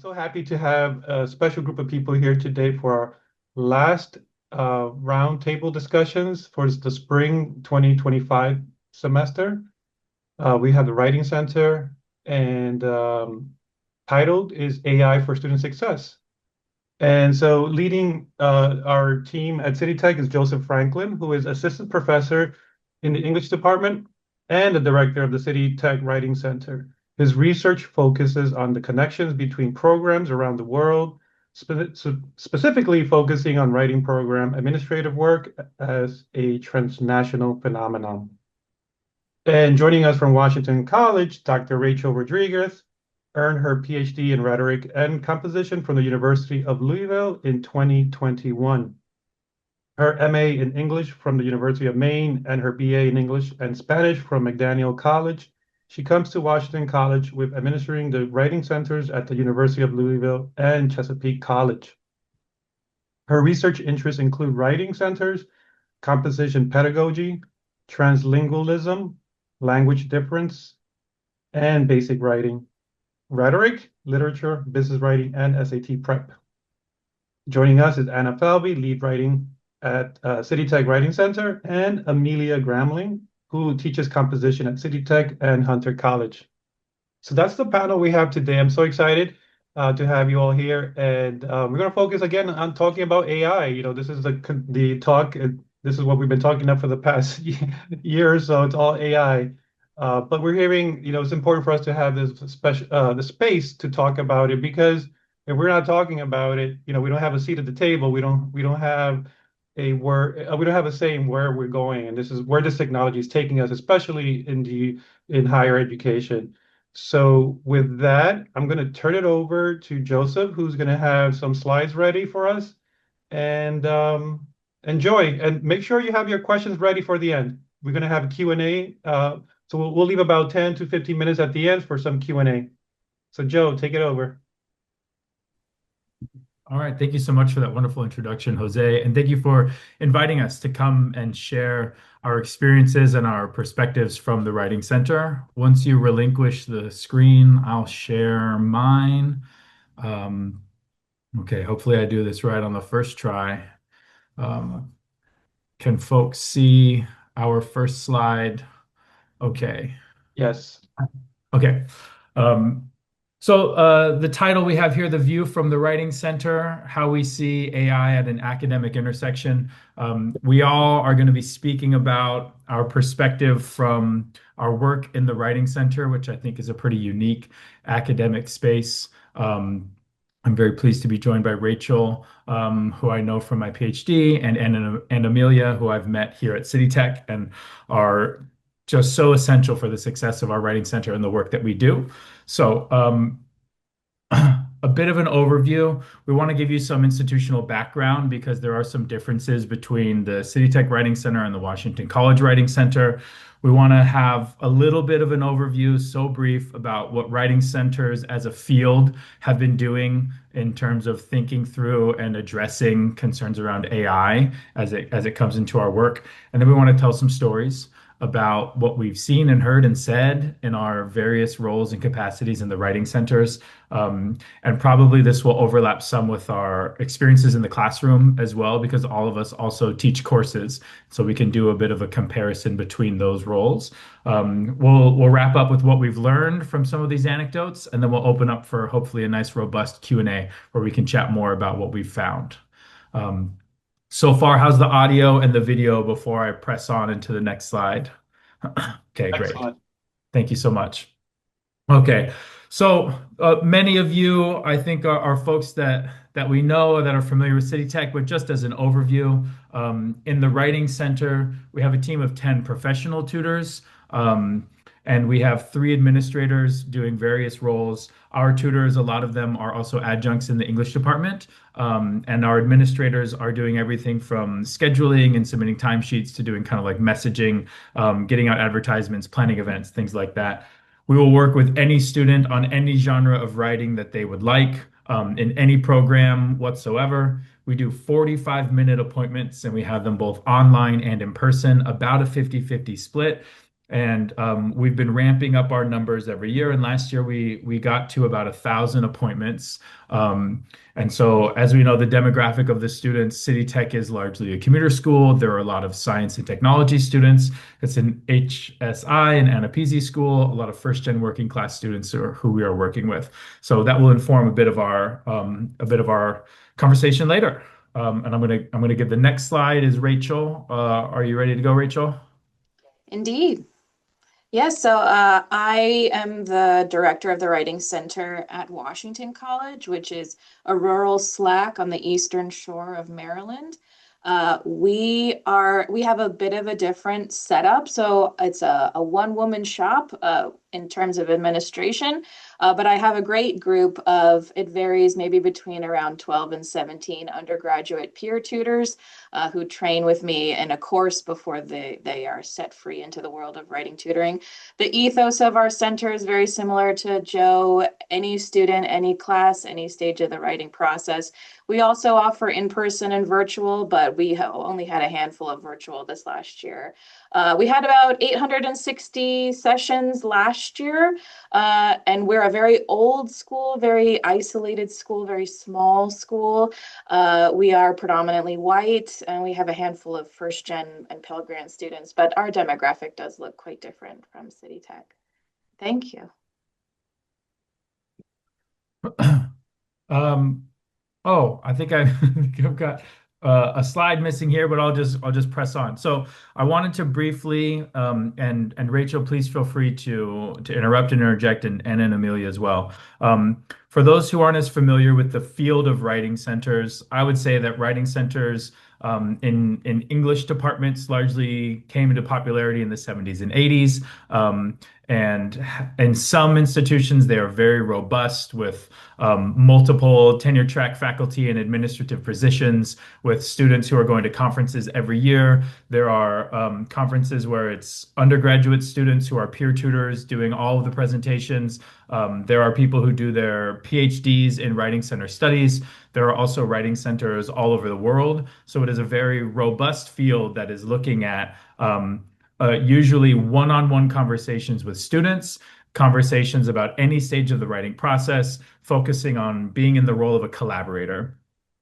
so happy to have a special group of people here today for our last roundtable discussions for the spring 2025 semester. We have the Writing Center and titled is AI for Student Success. And so leading our team at City Tech is Joseph Franklin, who is assistant professor in the English department and the director of the City Tech Writing Center. His research focuses on the connections between programs around the world, specifically focusing on writing program administrative work as a transnational phenomenon. And joining us from Washington College, Dr. Rachel Rodriguez earned her PhD in rhetoric and composition from the University of Louisville in 2021. Her MA in English from the University of Maine and her BA in English and Spanish from McDaniel College. She comes to Washington College with administering the writing centers at the University of Louisville and Chesapeake College. Her research interests include writing centers, composition pedagogy, translingualism, language difference, and basic writing, rhetoric, literature, business writing, and SAT prep. Joining us is Anna Falvey, lead writing at City Tech Writing Center, and Amelia Gramling, who teaches composition at City Tech and Hunter College. So that's the panel we have today. I'm so excited to have you all here, and we're going to focus again on talking about AI. This is the talk. This is what we've been talking about for the past year or so. It's all AI. But we're hearing, it's important for us to have this the space to talk about it, because if we're not talking about it, we don't have a seat at the table. We don't have a word. We don't have a say in where we're going, and this is where this technology is taking us, especially in higher education. So with that, I'm going to turn it over to Joseph, who's going to have some slides ready for us, and enjoy. And make sure you have your questions ready for the end. We're going to have a Q&A. So we'll leave about 10 to 15 minutes at the end for some Q&A. So Joe, take it over. All right. Thank you so much for that wonderful introduction, Jose. And thank you for inviting us to come and share our experiences and our perspectives from the Writing Center. Once you relinquish the screen, I'll share mine. Okay, hopefully I do this right on the first try. Can folks see our first slide? Okay. Yes. Okay. The title we have here, The View from the Writing Center, How We See AI at an Academic Intersection. We all are going to be speaking about our perspective from our work in the Writing Center, which I think is a pretty unique academic space. I'm very pleased to be joined by Rachel, who I know from my PhD, and Amelia, who I've met here at City Tech and are just so essential for the success of our Writing Center and the work that we do. So a bit of an overview. We want to give you some institutional background because there are some differences between the City Tech Writing Center and the Washington College Writing Center. We want to have a little bit of an overview, so brief, about what writing centers as a field have been doing in terms of thinking through and addressing concerns around AI as it comes into our work. And then we want to tell some stories about what we've seen and heard and said in our various roles and capacities in the writing centers. And probably this will overlap some with our experiences in the classroom as well, because all of us also teach courses. So we can do a bit of a comparison between those roles. We'll wrap up with what we've learned from some of these anecdotes, and then we'll open up for hopefully a nice robust Q&A where we can chat more about what we've found. So far, how's the audio and the video before I press on into the next slide? Okay, great. Excellent. Thank you so much. Okay, so many of you, I think, are folks that we know that are familiar with City Tech, but just as an overview, in the Writing Center, we have a team of 10 professional tutors, and we have 3 administrators doing various roles. Our tutors, a lot of them are also adjuncts in the English department, and our administrators are doing everything from scheduling and submitting timesheets to doing kind of like messaging, getting out advertisements, planning events, things like that. We will work with any student on any genre of writing that they would like, in any program whatsoever. We do 45-minute appointments, and we have them both online and in person, about a 50-50 split. And we've been ramping up our numbers every year. And last year we got to about 1,000 appointments. Um, and so, as we know, the demographic of the students, City Tech is largely a commuter school. There are a lot of science and technology students. It's an HSI and Anapisi school. A lot of first-gen working class students who we are working with. So that will inform a bit of our conversation later. And I'm gonna give the next slide is Rachel. Are you ready to go, Rachel? Indeed. Yes, so I am the director of the Writing Center at Washington College, which is a rural slack on the eastern shore of Maryland. We have a bit of a different setup. So it's a one-woman shop in terms of administration, but I have a great group of, it varies maybe between around 12 and 17 undergraduate peer tutors who train with me in a course before they are set free into the world of writing tutoring. The ethos of our center is very similar to Joe. Any student, any class, any stage of the writing process. We also offer in-person and virtual, but we only had a handful of virtual this last year. We had about 860 sessions last year, and we're a very old school, very isolated school, very small school. We are predominantly white, and we have a handful of first gen and Pell Grant students, but our demographic does look quite different from City Tech. Thank you. Um, Oh, I think I think I've got a slide missing here, but I'll just press on. So I wanted to briefly, and Rachel, please feel free to interrupt and interject, and Amelia as well. For those who aren't as familiar with the field of writing centers, I would say that writing centers in English departments largely came into popularity in the 70s and 80s. And in some institutions, they are very robust with multiple tenure track faculty and administrative positions with students who are going to conferences every year. There are conferences where it's undergraduate students who are peer tutors doing all of the presentations. There are people who do their PhDs in writing center studies. There are also writing centers all over the world. So it is a very robust field that is looking at usually one-on-one conversations with students, conversations about any stage of the writing process, focusing on being in the role of a collaborator,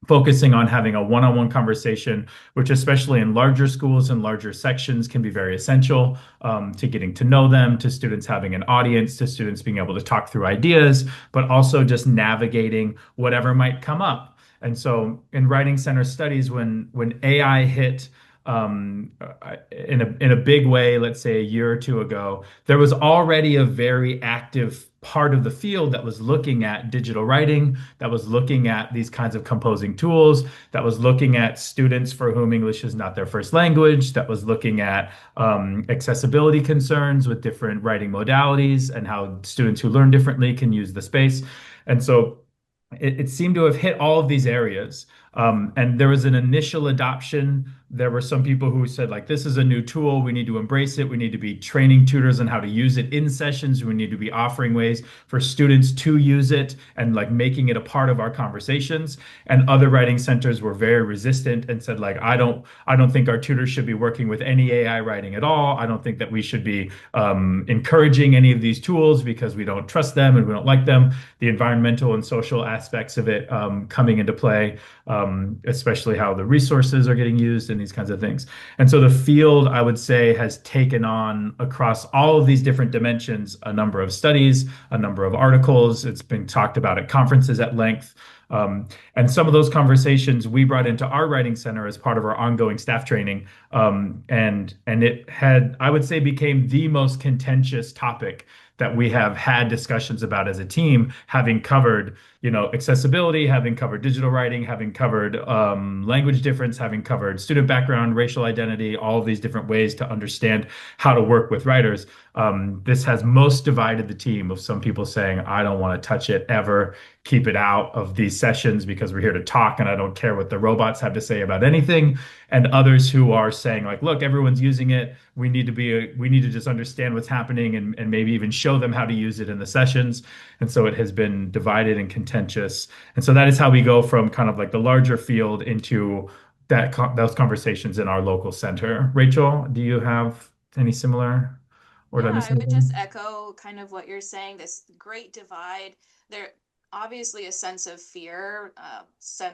focusing on having a one-on-one conversation, which especially in larger schools and larger sections can be very essential to getting to know them, to students having an audience, to students being able to talk through ideas, but also just navigating whatever might come up. And so in writing center studies, when AI hit in a big way, let's say a year or two ago, there was already a very active part of the field that was looking at digital writing, that was looking at these kinds of composing tools, that was looking at students for whom English is not their first language, that was looking at accessibility concerns with different writing modalities and how students who learn differently can use the space. And so it seemed to have hit all of these areas. And there was an initial adoption. There were some people who said, like, this is a new tool. We need to embrace it. We need to be training tutors on how to use it in sessions. We need to be offering ways for students to use it and like making it a part of our conversations. And other writing centers were very resistant and said, like, I don't think our tutors should be working with any AI writing at all. I don't think that we should be encouraging any of these tools because we don't trust them and we don't like them. The environmental and social aspects of it coming into play, especially how the resources are getting used and these kinds of things. And so the field, I would say, has taken on across all of these different dimensions a number of studies, a number of articles. It's been talked about at conferences at length. And some of those conversations we brought into our writing center as part of our ongoing staff training. And it had, I would say, became the most contentious topic that we have had discussions about as a team, having covered, accessibility, having covered digital writing, having covered language difference, having covered student background, racial identity, all of these different ways to understand how to work with writers. This has most divided the team of some people saying, I don't want to touch it ever, keep it out of these sessions because we're here to talk and I don't care what the robots have to say about anything. And others who are saying, like, look, everyone's using it. We need to just understand what's happening and maybe even show them how to use it in the sessions. And so it has been divided and contentious. And so that is how we go from kind of like the larger field into those conversations in our local center. Rachel, do you have any similar? Or did I Yeah, miss I would just anything? echo kind of what you're saying, this great divide. There obviously a sense of fear.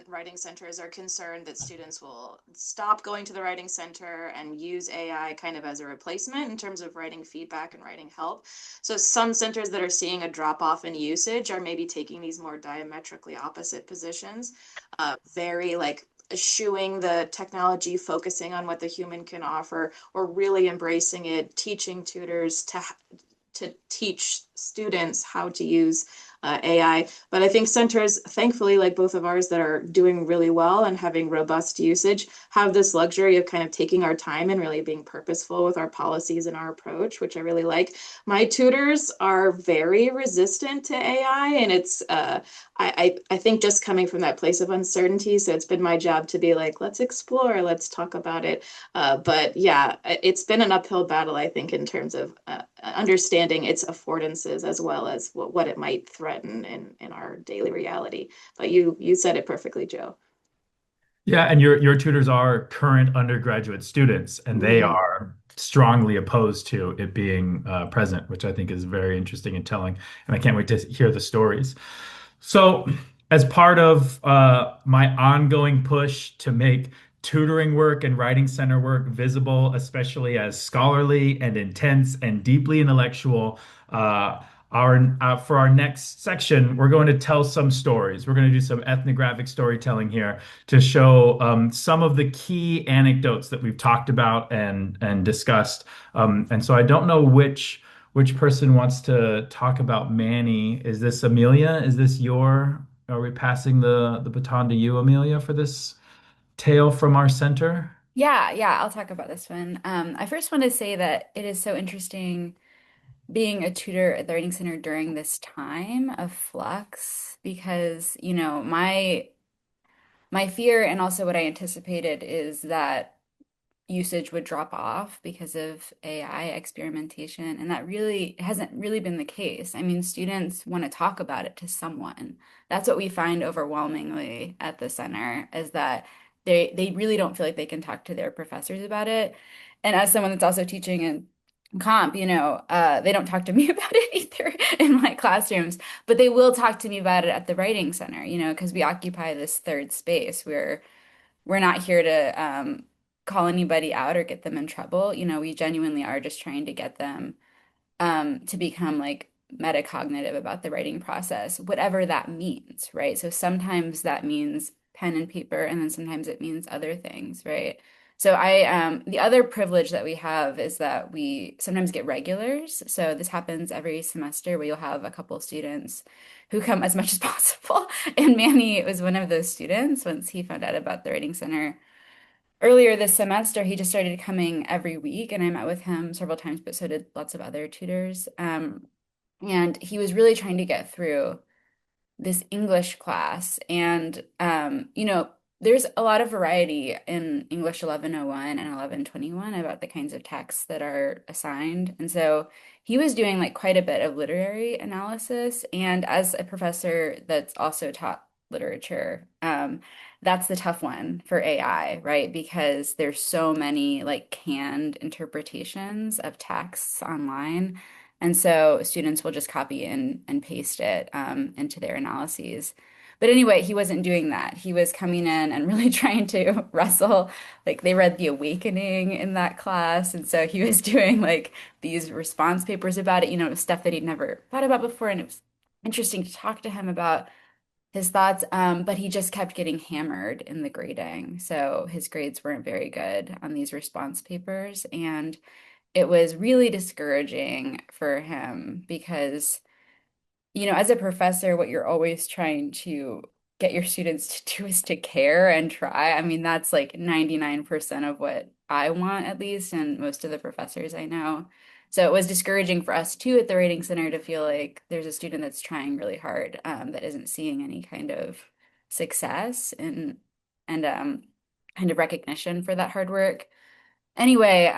Writing centers are concerned that students will stop going to the writing center and use AI kind of as a replacement in terms of writing feedback and writing help. So some centers that are seeing a drop off in usage are maybe taking these more diametrically opposite positions, very like eschewing the technology, focusing on what the human can offer, or really embracing it, teaching tutors to teach students how to use AI. But I think centers, thankfully, like both of ours that are doing really well and having robust usage, have this luxury of kind of taking our time and really being purposeful with our policies and our approach, which I really like. My tutors are very resistant to AI, and I think just coming from that place of uncertainty. So it's been my job to be like, let's explore, let's talk about it. But yeah, it's been an uphill battle, I think, in terms of understanding its affordances as well as what it might threaten in our daily reality. But you said it perfectly, Joe. Yeah, and your tutors are current undergraduate students, and they Mhm. are strongly opposed to it being present, which I think is very interesting and telling. And I can't wait to hear the stories. So, as part of my ongoing push to make tutoring work and writing center work visible, especially as scholarly and intense and deeply intellectual, uh, for our next section, we're going to tell some stories. We're going to do some ethnographic storytelling here to show some of the key anecdotes that we've talked about and discussed. And so I don't know which person wants to talk about Manny? Is this Amelia? Is this your? Are we passing the baton to you, Amelia, for this tale from our center? Yeah, I'll talk about this one. I first want to say that it is so interesting being a tutor at the Writing Center during this time of flux because, my fear and also what I anticipated is that usage would drop off because of AI experimentation, and that really hasn't really been the case. I mean, students want to talk about it to someone. That's what we find overwhelmingly at the center is that they really don't feel like they can talk to their professors about it. And as someone that's also teaching in comp, they don't talk to me about it either in my classrooms, but they will talk to me about it at the writing center, because we occupy this third space where we're not here to call anybody out or get them in trouble. We genuinely are just trying to get them to become like metacognitive about the writing process, whatever that means, right? So sometimes that means pen and paper, and then sometimes it means other things, right? So the other privilege that we have is that we sometimes get regulars. So this happens every semester where you'll have a couple students who come as much as possible. And Manny was one of those students once he found out about the Writing Center earlier this semester. He just started coming every week, and I met with him several times, but so did lots of other tutors. And he was really trying to get through this English class. And, there's a lot of variety in English 1101 and 1121 about the kinds of texts that are assigned. And so he was doing like quite a bit of literary analysis. And as a professor that's also taught literature, that's the tough one for AI, right? Because there's so many like canned interpretations of texts online. And so students will just copy and paste it into their analyses. But anyway, he wasn't doing that. He was coming in and really trying to wrestle. Like they read The Awakening in that class. And so he was doing like these response papers about it, stuff that he'd never thought about before. And it was interesting to talk to him about his thoughts. But he just kept getting hammered in the grading. So his grades weren't very good on these response papers. And it was really discouraging for him because, as a professor, what you're always trying to get your students to do is to care and try. I mean, that's like 99% of what I want, at least, and most of the professors I know. So it was discouraging for us too at the Rating Center to feel like there's a student that's trying really hard that isn't seeing any kind of success and kind of recognition for that hard work. Anyway,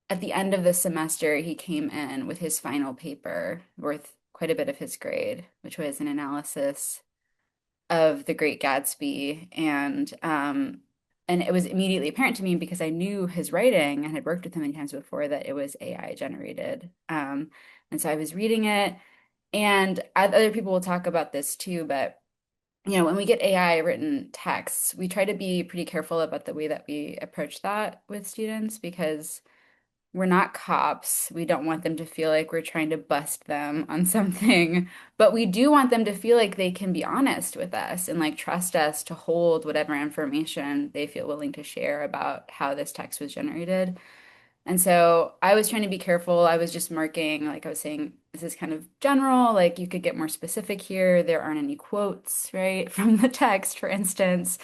at the end of the semester, he came in with his final paper worth quite a bit of his grade, which was an analysis of The Great Gatsby. And And it was immediately apparent to me because I knew his writing and had worked with him many times before that it was AI generated. And so I was reading it, and other people will talk about this too, but when we get AI written texts, we try to be pretty careful about the way that we approach that with students because we're not cops. We don't want them to feel like we're trying to bust them on something, but we do want them to feel like they can be honest with us and like trust us to hold whatever information they feel willing to share about how this text was generated. And so I was trying to be careful. I was just marking, like I was saying, this is kind of general, like you could get more specific here. There aren't any quotes, right, from the text, for instance.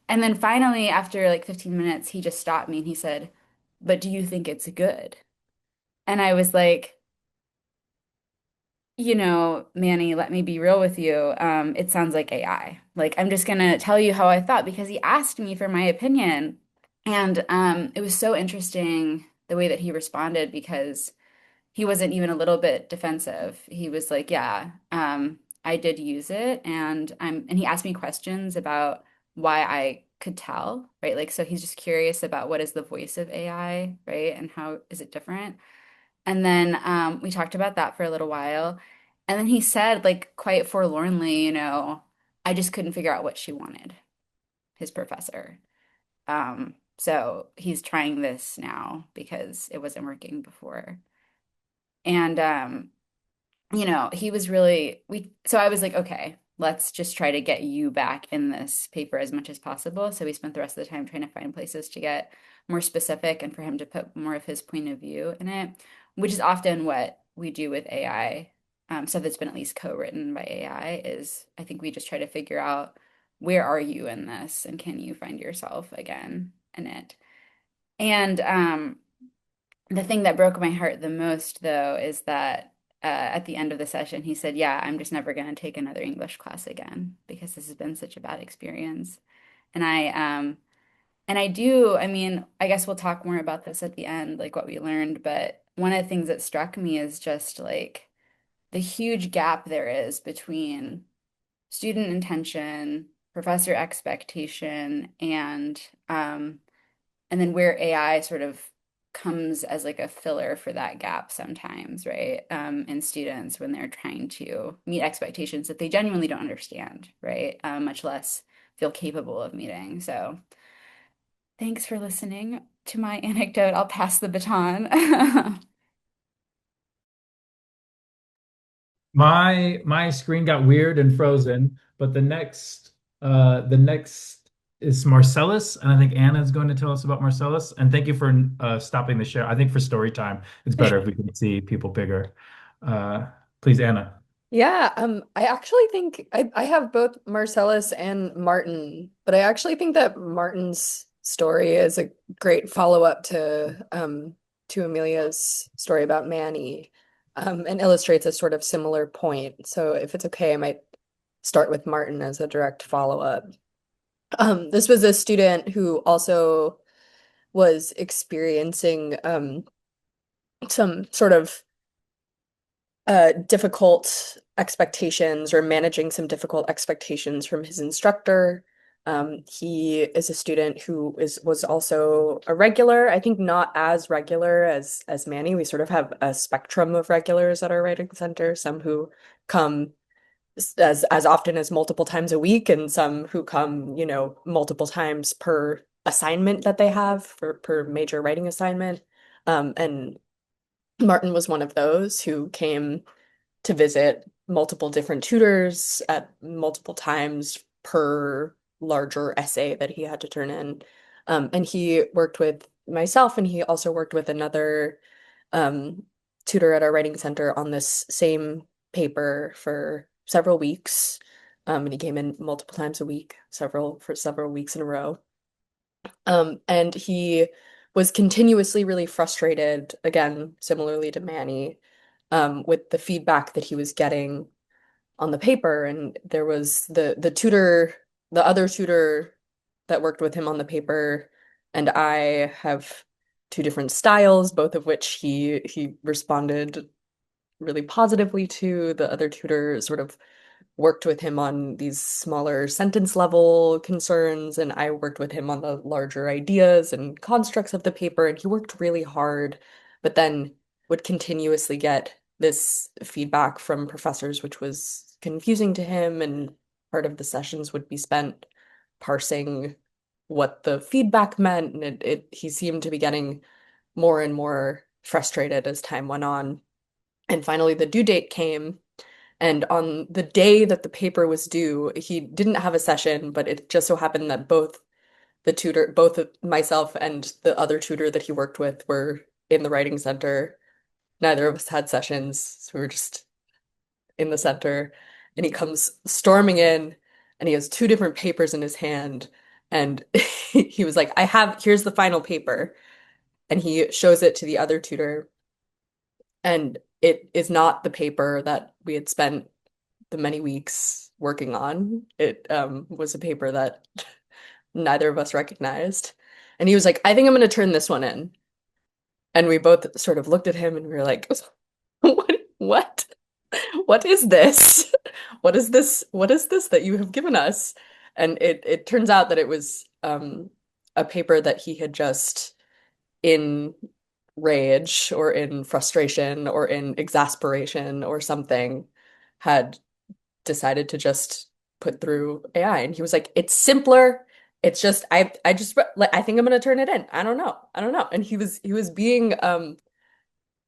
And then finally, after like 15 minutes, he just stopped me and he said, "But do you think it's good?" And I was like, Manny, let me be real with you. It sounds like AI. Like, I'm just gonna tell you how I thought because he asked me for my opinion. And it was so interesting the way that he responded because he wasn't even a little bit defensive. He was like, "Yeah, I did use it," and he asked me questions about why I could tell, right? Like, so he's just curious about what is the voice of AI, right? And how is it different? And then we talked about that for a little while. And then he said, like, quite forlornly, I just couldn't figure out what she wanted, his professor. So he's trying this now because it wasn't working before. And he was really so I was like, okay, let's just try to get you back in this paper as much as possible. So we spent the rest of the time trying to find places to get more specific and for him to put more of his point of view in it, which is often what we do with AI. Stuff that's been at least co-written by AI is I think we just try to figure out where are you in this and can you find yourself again in it. And the thing that broke my heart the most, though, is that at the end of the session, he said, "Yeah, I'm just never going to take another English class again because this has been such a bad experience." And I mean, I guess we'll talk more about this at the end, like what we learned. But one of the things that struck me is just like the huge gap there is between student intention, professor expectation, and then where AI sort of comes as like a filler for that gap sometimes, right? In students when they're trying to meet expectations that they genuinely don't understand, right? Much less feel capable of meeting. So thanks for listening to my anecdote. I'll pass the baton. My screen got weird and frozen, but the next is Marcellus, and I think Anna is going to tell us about Marcellus. And thank you for stopping the share. I think for story time, it's better if we can see people bigger. Uh, Please, Anna. Yeah, I actually think I have both Marcellus and Martin, but I actually think that Martin's story is a great follow-up to Amelia's story about Manny, and illustrates a sort of similar point. So if it's okay, I might start with Martin as a direct follow-up. This was a student who also was experiencing some sort of difficult expectations or managing some difficult expectations from his instructor. He is a student who was also a regular, I think not as regular as Manny. We sort of have a spectrum of regulars at our writing center, some who come as often as multiple times a week, and some who come, multiple times per assignment that they have for per major writing assignment. And Martin was one of those who came to visit multiple different tutors at multiple times per larger essay that he had to turn in. And he worked with myself, and he also worked with another um, tutor at our writing center on this same paper for several weeks. And he came in multiple times a week, for several weeks in a row. And he was continuously really frustrated, again, similarly to Manny, with the feedback that he was getting on the paper. And there was the other tutor that worked with him on the paper, and I have two different styles, both of which he responded really positively to. The other tutor sort of worked with him on these smaller sentence level concerns, and I worked with him on the larger ideas and constructs of the paper, and he worked really hard, but then would continuously get this feedback from professors, which was confusing to him, and part of the sessions would be spent parsing what the feedback meant, and he seemed to be getting more and more frustrated as time went on. And finally, the due date came. And on the day that the paper was due, he didn't have a session, but it just so happened that both myself and the other tutor that he worked with were in the writing center. Neither of us had sessions, so we were just in the center. And he comes storming in, and he has two different papers in his hand. And he was like, here's the final paper. And he shows it to the other tutor. And it is not the paper that we had spent the many weeks working on. It was a paper that neither of us recognized. And he was like, I think I'm going to turn this one in. And we both sort of looked at him and we were like, what? What is this? What is this? What is this that you have given us? And it turns out that it was a paper that he had just, in rage or in frustration or in exasperation or something, had decided to just put through AI. And he was like, it's simpler. It's just like, I think I'm gonna turn it in. I don't know. I don't know. And he was being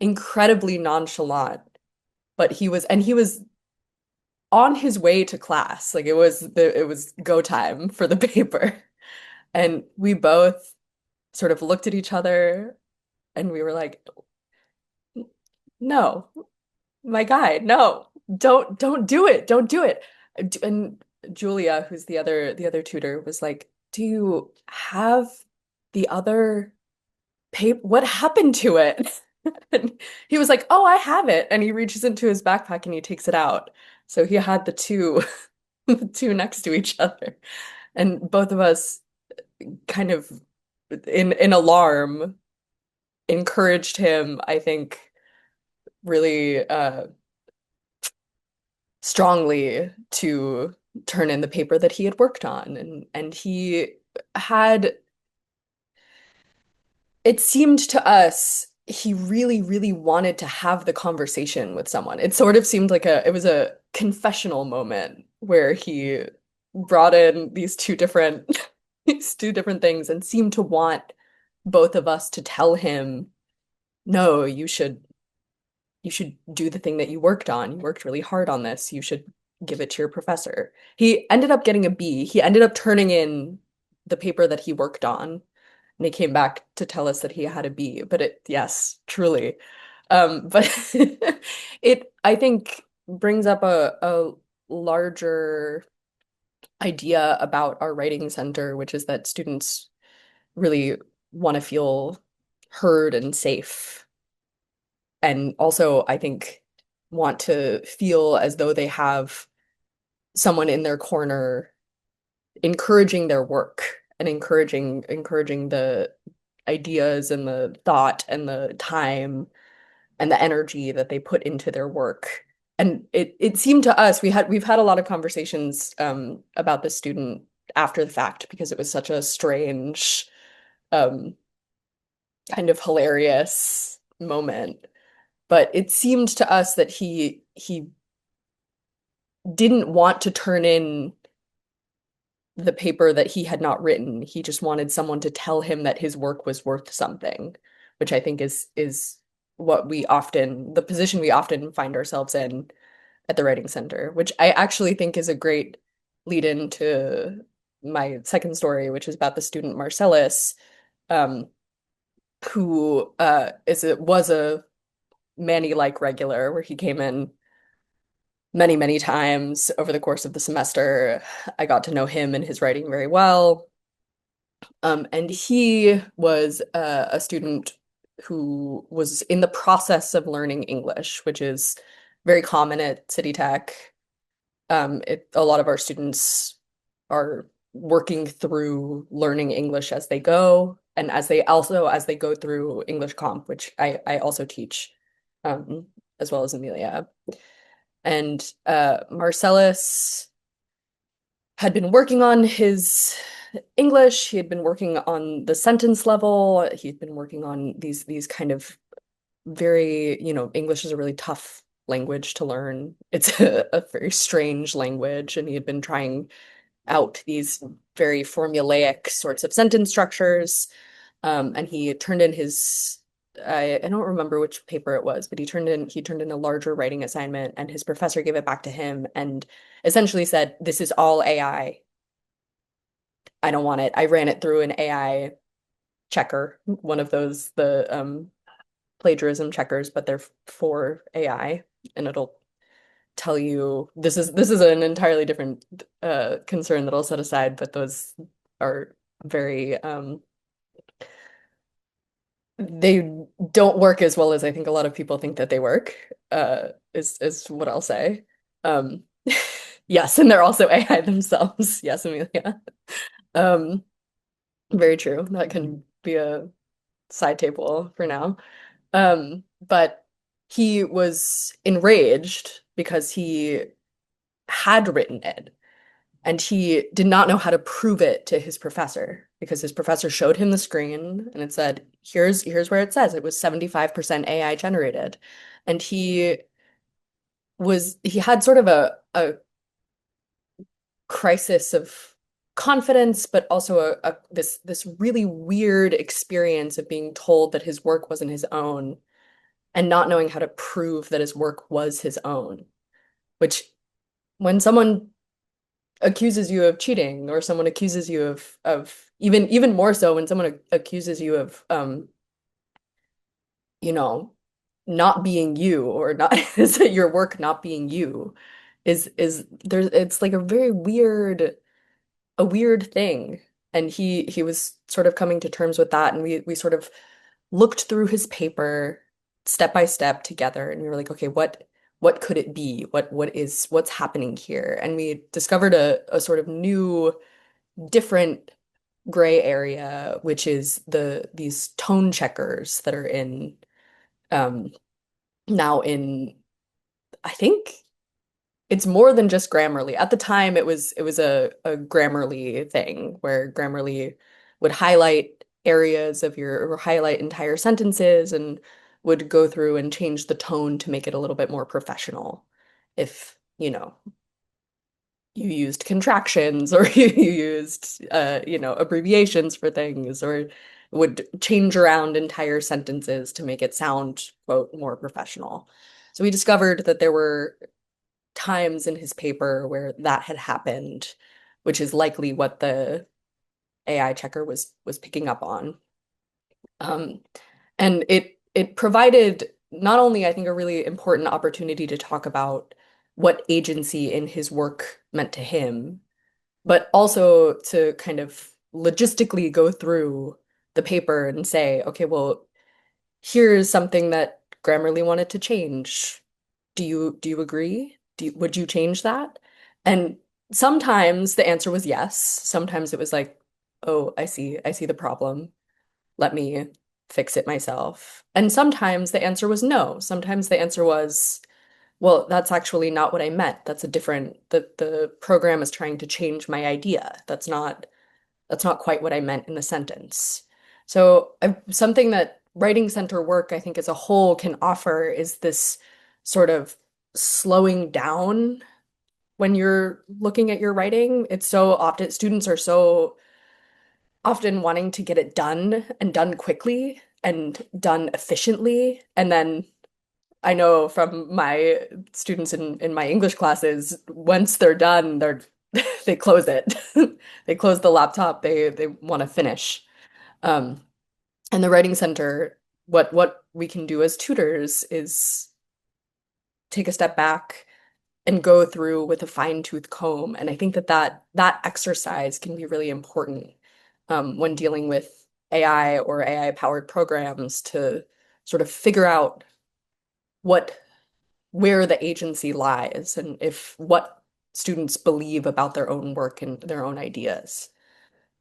incredibly nonchalant, but he was on his way to class. Like it was go time for the paper. And we both sort of looked at each other and we were like, no, my guy, no, don't do it. Don't do it. And Julia, who's the other tutor, was like, do you have the other paper? What happened to it? And he was like, oh, I have it. And he reaches into his backpack and he takes it out. So he had the two, the two next to each other. And both of us kind of in alarm encouraged him, I think, really strongly to turn in the paper that he had worked on. And he had, it seemed to us, he really, really wanted to have the conversation with someone. It sort of seemed like it was a confessional moment where he brought in these two different these two different things and seemed to want both of us to tell him, no, you should do the thing that you worked on. You worked really hard on this. You should give it to your professor. He ended up getting a B. He ended up turning in the paper that he worked on, and he came back to tell us that he had a B. But yes, truly. But it, I think, brings up a larger idea about our writing center, which is that students really want to feel heard and safe. And also, I think, want to feel as though they have someone in their corner encouraging their work and encouraging the ideas and the thought and the time and the energy that they put into their work. And it seemed to us, we've had a lot of conversations about this student after the fact, because it was such a strange, kind of hilarious moment. But it seemed to us that he didn't want to turn in the paper that he had not written. He just wanted someone to tell him that his work was worth something, which I think is the position we often find ourselves in at the Writing Center, which I actually think is a great lead into my second story, which is about the student Marcellus, who was a Manny-like regular, where he came in many, many times over the course of the semester. I got to know him and his writing very well. And he was a student who was in the process of learning English, which is very common at City Tech. A lot of our students are working through learning English as they go, and as they go through English Comp, which I also teach, as well as Amelia. And Marcellus had been working on his English. He had been working on the sentence level. He'd been working on these kind of very, English is a really tough language to learn. It's a very strange language, and he had been trying out these very formulaic sorts of sentence structures. And he turned in his I don't remember which paper it was, but he turned in a larger writing assignment, and his professor gave it back to him and essentially said, "This is all AI. I don't want it." I ran it through an AI checker, one of those the plagiarism checkers, but they're for AI, and it'll tell you this is an entirely different concern that I'll set aside, but those are very they don't work as well as I think a lot of people think that they work, is what I'll say. Um, yes, and they're also AI themselves. Yes, Amelia. Um, very true. That can be a side table for now. But he was enraged because he had written it, and he did not know how to prove it to his professor because his professor showed him the screen and it said, here's where it says it was 75% AI generated. And he had sort of a crisis of confidence, but also this really weird experience of being told that his work wasn't his own and not knowing how to prove that his work was his own, which when someone accuses you of cheating, or someone accuses you of even more so when someone accuses you of you know not being you, or not is your work not being you, is there's it's like a weird thing. And he was sort of coming to terms with that, and we sort of looked through his paper step by step together, and we were like, okay, what could it be? What's happening here? And we discovered a sort of new, different gray area, which is these tone checkers that are in um now in, I think it's more than just Grammarly. At the time, it was a Grammarly thing where Grammarly would highlight areas of or highlight entire sentences and would go through and change the tone to make it a little bit more professional. If, you used contractions, or you used abbreviations for things, or would change around entire sentences to make it sound, quote, more professional. So we discovered that there were times in his paper where that had happened, which is likely what the AI checker was picking up on. Um, and it provided not only, I think, a really important opportunity to talk about what agency in his work meant to him, but also to kind of logistically go through the paper and say, okay, well, here's something that Grammarly wanted to change. Do you agree? Would you change that? And sometimes the answer was yes. Sometimes it was like, oh, I see the problem. Let me fix it myself. And sometimes the answer was no. Sometimes the answer was, well, that's actually not what I meant. That's a different, the program is trying to change my idea. That's not quite what I meant in the sentence. So something that writing center work, I think, as a whole can offer is this sort of slowing down when you're looking at your writing. It's so often, students are so often wanting to get it done, and done quickly and done efficiently. And then I know from my students in my English classes, once they're done, they close it. They close the laptop. They want to finish. Um, and the Writing Center, what we can do as tutors is take a step back and go through with a fine-tooth comb. And I think that exercise can be really important when dealing with AI or AI-powered programs, to sort of figure out where the agency lies, and if what students believe about their own work and their own ideas.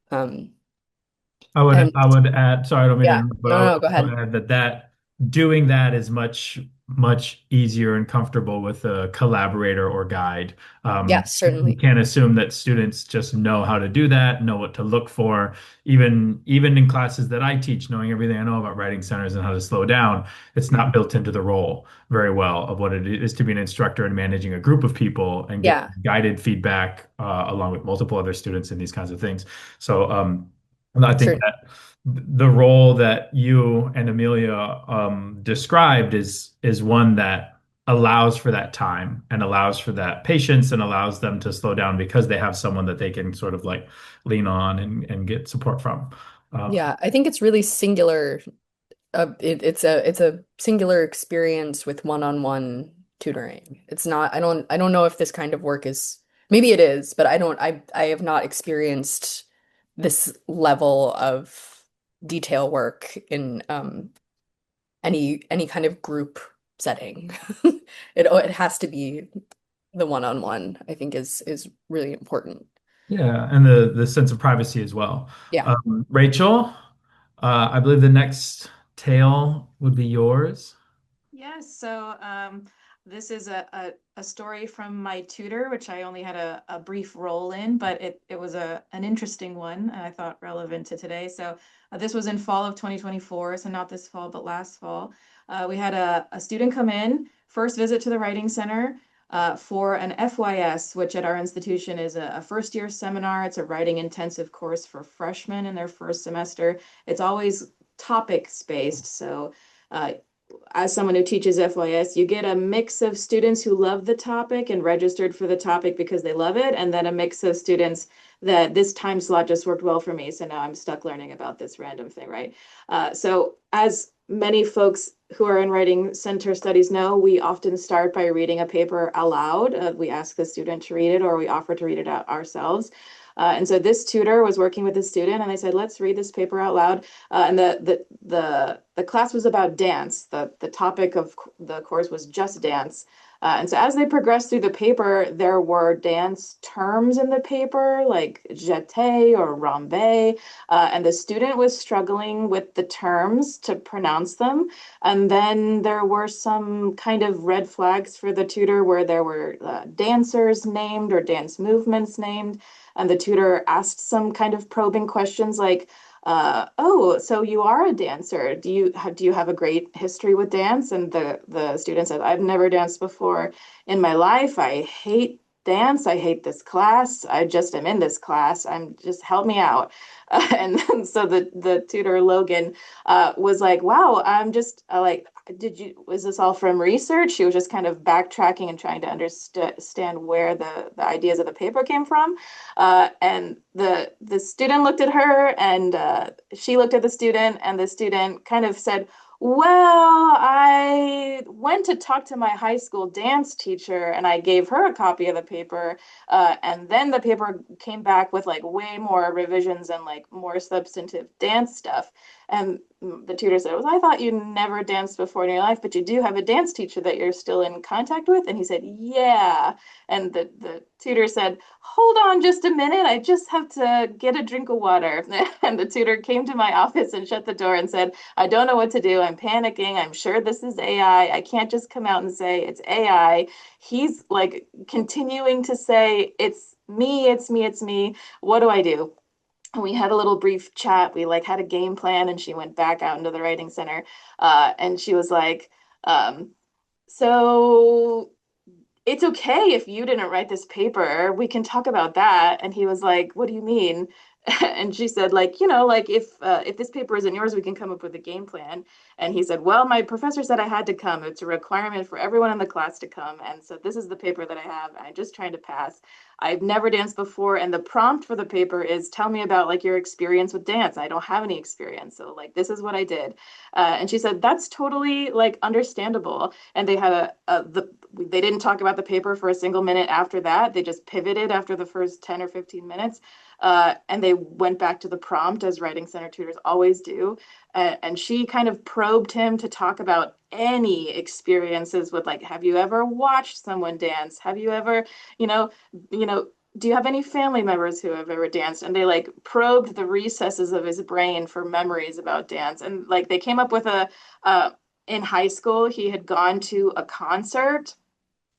Um, I would and I would add, sorry, I don't mean to yeah, interrupt, but no, I no, would no, go also ahead. add that doing that is much easier and comfortable with a collaborator or guide. Yeah, You certainly. can't assume that students just know how to do that, know what to look for. Even in classes that I teach, knowing everything I know about writing centers and how to slow down, it's not built into the role very well of what it is to be an instructor and managing a group of people and get Yeah, guided feedback along with multiple other students and these kinds of things. So I think certainly. that the role that you and Amelia described is one that allows for that time and allows for that patience and allows them to slow down because they have someone that they can sort of like lean on and get support from. Yeah, I think it's really singular. It's a singular experience with one-on-one tutoring. It's not, I don't know if this kind of work is, maybe it is, but I have not experienced this level of detail work in any kind of group setting. It has to be the one-on-one, I think is really important. Yeah, and the sense of privacy as well. Yeah. Rachel, I believe the next tale would be yours. Yes, so this is a story from my tutor, which I only had a brief role in, but it was an interesting one, and I thought relevant to today. So this was in fall of 2024, so not this fall, but last fall. We had a student come in, first visit to the Writing Center for an FYS, which at our institution is a first year seminar. It's a writing intensive course for freshmen in their first semester. It's always topics based, so as someone who teaches FYS, you get a mix of students who love the topic and registered for the topic because they love it, and then a mix of students that this time slot just worked well for me, so now I'm stuck learning about this random thing, right? So as many folks who are in writing center studies know, we often start by reading a paper aloud. We ask the student to read it or we offer to read it out ourselves. And so this tutor was working with a student and they said, let's read this paper out loud. And the class was about dance. The topic of the course was just dance. And so as they progressed through the paper, there were dance terms in the paper like jeté or rambe, and the student was struggling with the terms to pronounce them. And then there were some kind of red flags for the tutor where there were dancers named or dance movements named. And the tutor asked some kind of probing questions like, oh, so you are a dancer. Do you have a great history with dance? And the student said, I've never danced before in my life. I hate dance. I hate this class. I just am in this class. I'm just help me out. And then, so the tutor Logan was like, wow, I'm just like, was this all from research? She was just kind of backtracking and trying to understand where the ideas of the paper came from. And the student looked at her and she looked at the student and the student kind of said, well, I went to talk to my high school dance teacher and I gave her a copy of the paper. And then the paper came back with like way more revisions and like more substantive dance stuff. And the tutor said, well, I thought you never danced before in your life, but you do have a dance teacher that you're still in contact with. And he said, yeah. And the tutor said, hold on just a minute. I just have to get a drink of water. And the tutor came to my office and shut the door and said, I don't know what to do. I'm panicking. I'm sure this is AI. I can't just come out and say it's AI. He's like continuing to say, it's me, it's me, it's me. What do I do? And we had a little brief chat. We like had a game plan and she went back out into the writing center. And she was like, so it's okay if you didn't write this paper. We can talk about that. And he was like, what do you mean? And she said, like, like if this paper isn't yours, we can come up with a game plan. And he said, well, my professor said I had to come. It's a requirement for everyone in the class to come. And so this is the paper that I have. I'm just trying to pass. I've never danced before. And the prompt for the paper is tell me about like your experience with dance. I don't have any experience. So like, this is what I did. And she said, that's totally like understandable. And they had they didn't talk about the paper for a single minute after that. They just pivoted after the first 10 or 15 minutes. And they went back to the prompt as writing center tutors always do. And she kind of probed him to talk about any experiences with like, have you ever watched someone dance? Have you ever, you know, do you have any family members who have ever danced? And they like probed the recesses of his brain for memories about dance. And like they came up with a in high school, he had gone to a concert,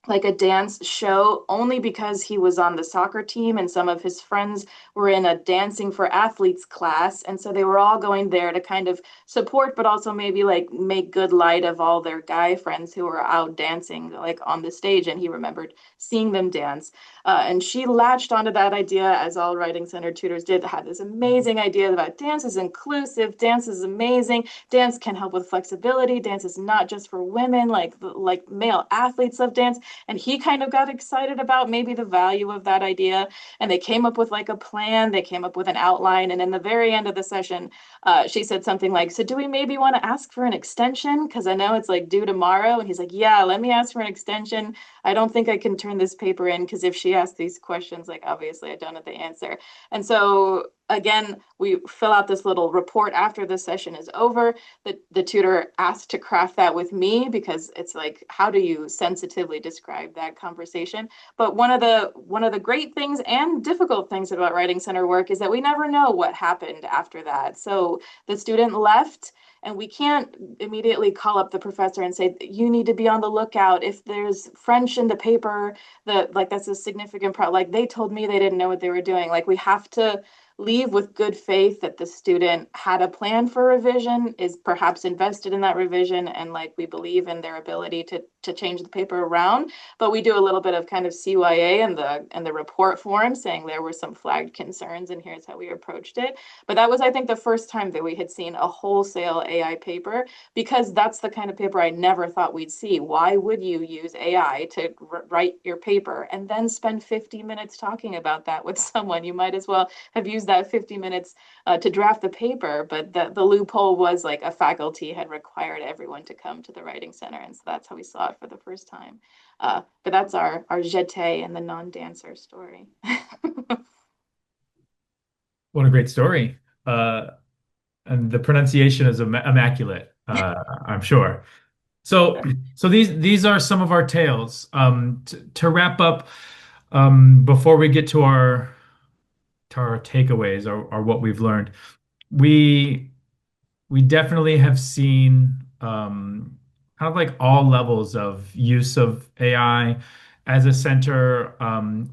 like a dance show, only because he was on the soccer team and some of his friends were in a dancing for athletes class, and so they were all going there to kind of support, but also maybe like make good light of all their guy friends who were out dancing like on the stage, and he remembered seeing them dance. And she latched onto that idea, as all writing center tutors did, had this amazing idea about dance is inclusive, dance is amazing, dance can help with flexibility, dance is not just for women, like male athletes love dance. And he kind of got excited about maybe the value of that idea. And they came up with like a plan, they came up with an outline. And in the very end of the session, she said something like, so do we maybe want to ask for an extension? Because I know it's like due tomorrow. And he's like, yeah, let me ask for an extension. I don't think I can turn this paper in because if she asks these questions, like obviously I don't know the answer. And so again, we fill out this little report after the session is over. The tutor asked to craft that with me because it's like, how do you sensitively describe that conversation? But one of the great things and difficult things about writing center work is that we never know what happened after that. So the student left, and we can't immediately call up the professor and say, you need to be on the lookout. If there's French in the paper, that's a significant problem. Like they told me they didn't know what they were doing. Like we have to leave with good faith that the student had a plan for revision, is perhaps invested in that revision, and like we believe in their ability to change the paper around. But we do a little bit of kind of CYA and the report form saying there were some flagged concerns and here's how we approached it. But that was, I think, the first time that we had seen a wholesale AI paper, because that's the kind of paper I never thought we'd see. Why would you use AI to write your paper and then spend 50 minutes talking about that with someone? You might as well have used that 50 minutes to draft the paper. But the loophole was like a faculty had required everyone to come to the writing center, and so that's how we saw it for the first time. But that's our jeté and the non-dancer story. What a great story. And the pronunciation is immaculate, I'm sure. So these are some of our tales. To wrap up, before we get to our takeaways or what we've learned, we definitely have seen kind of like all levels of use of AI as a center.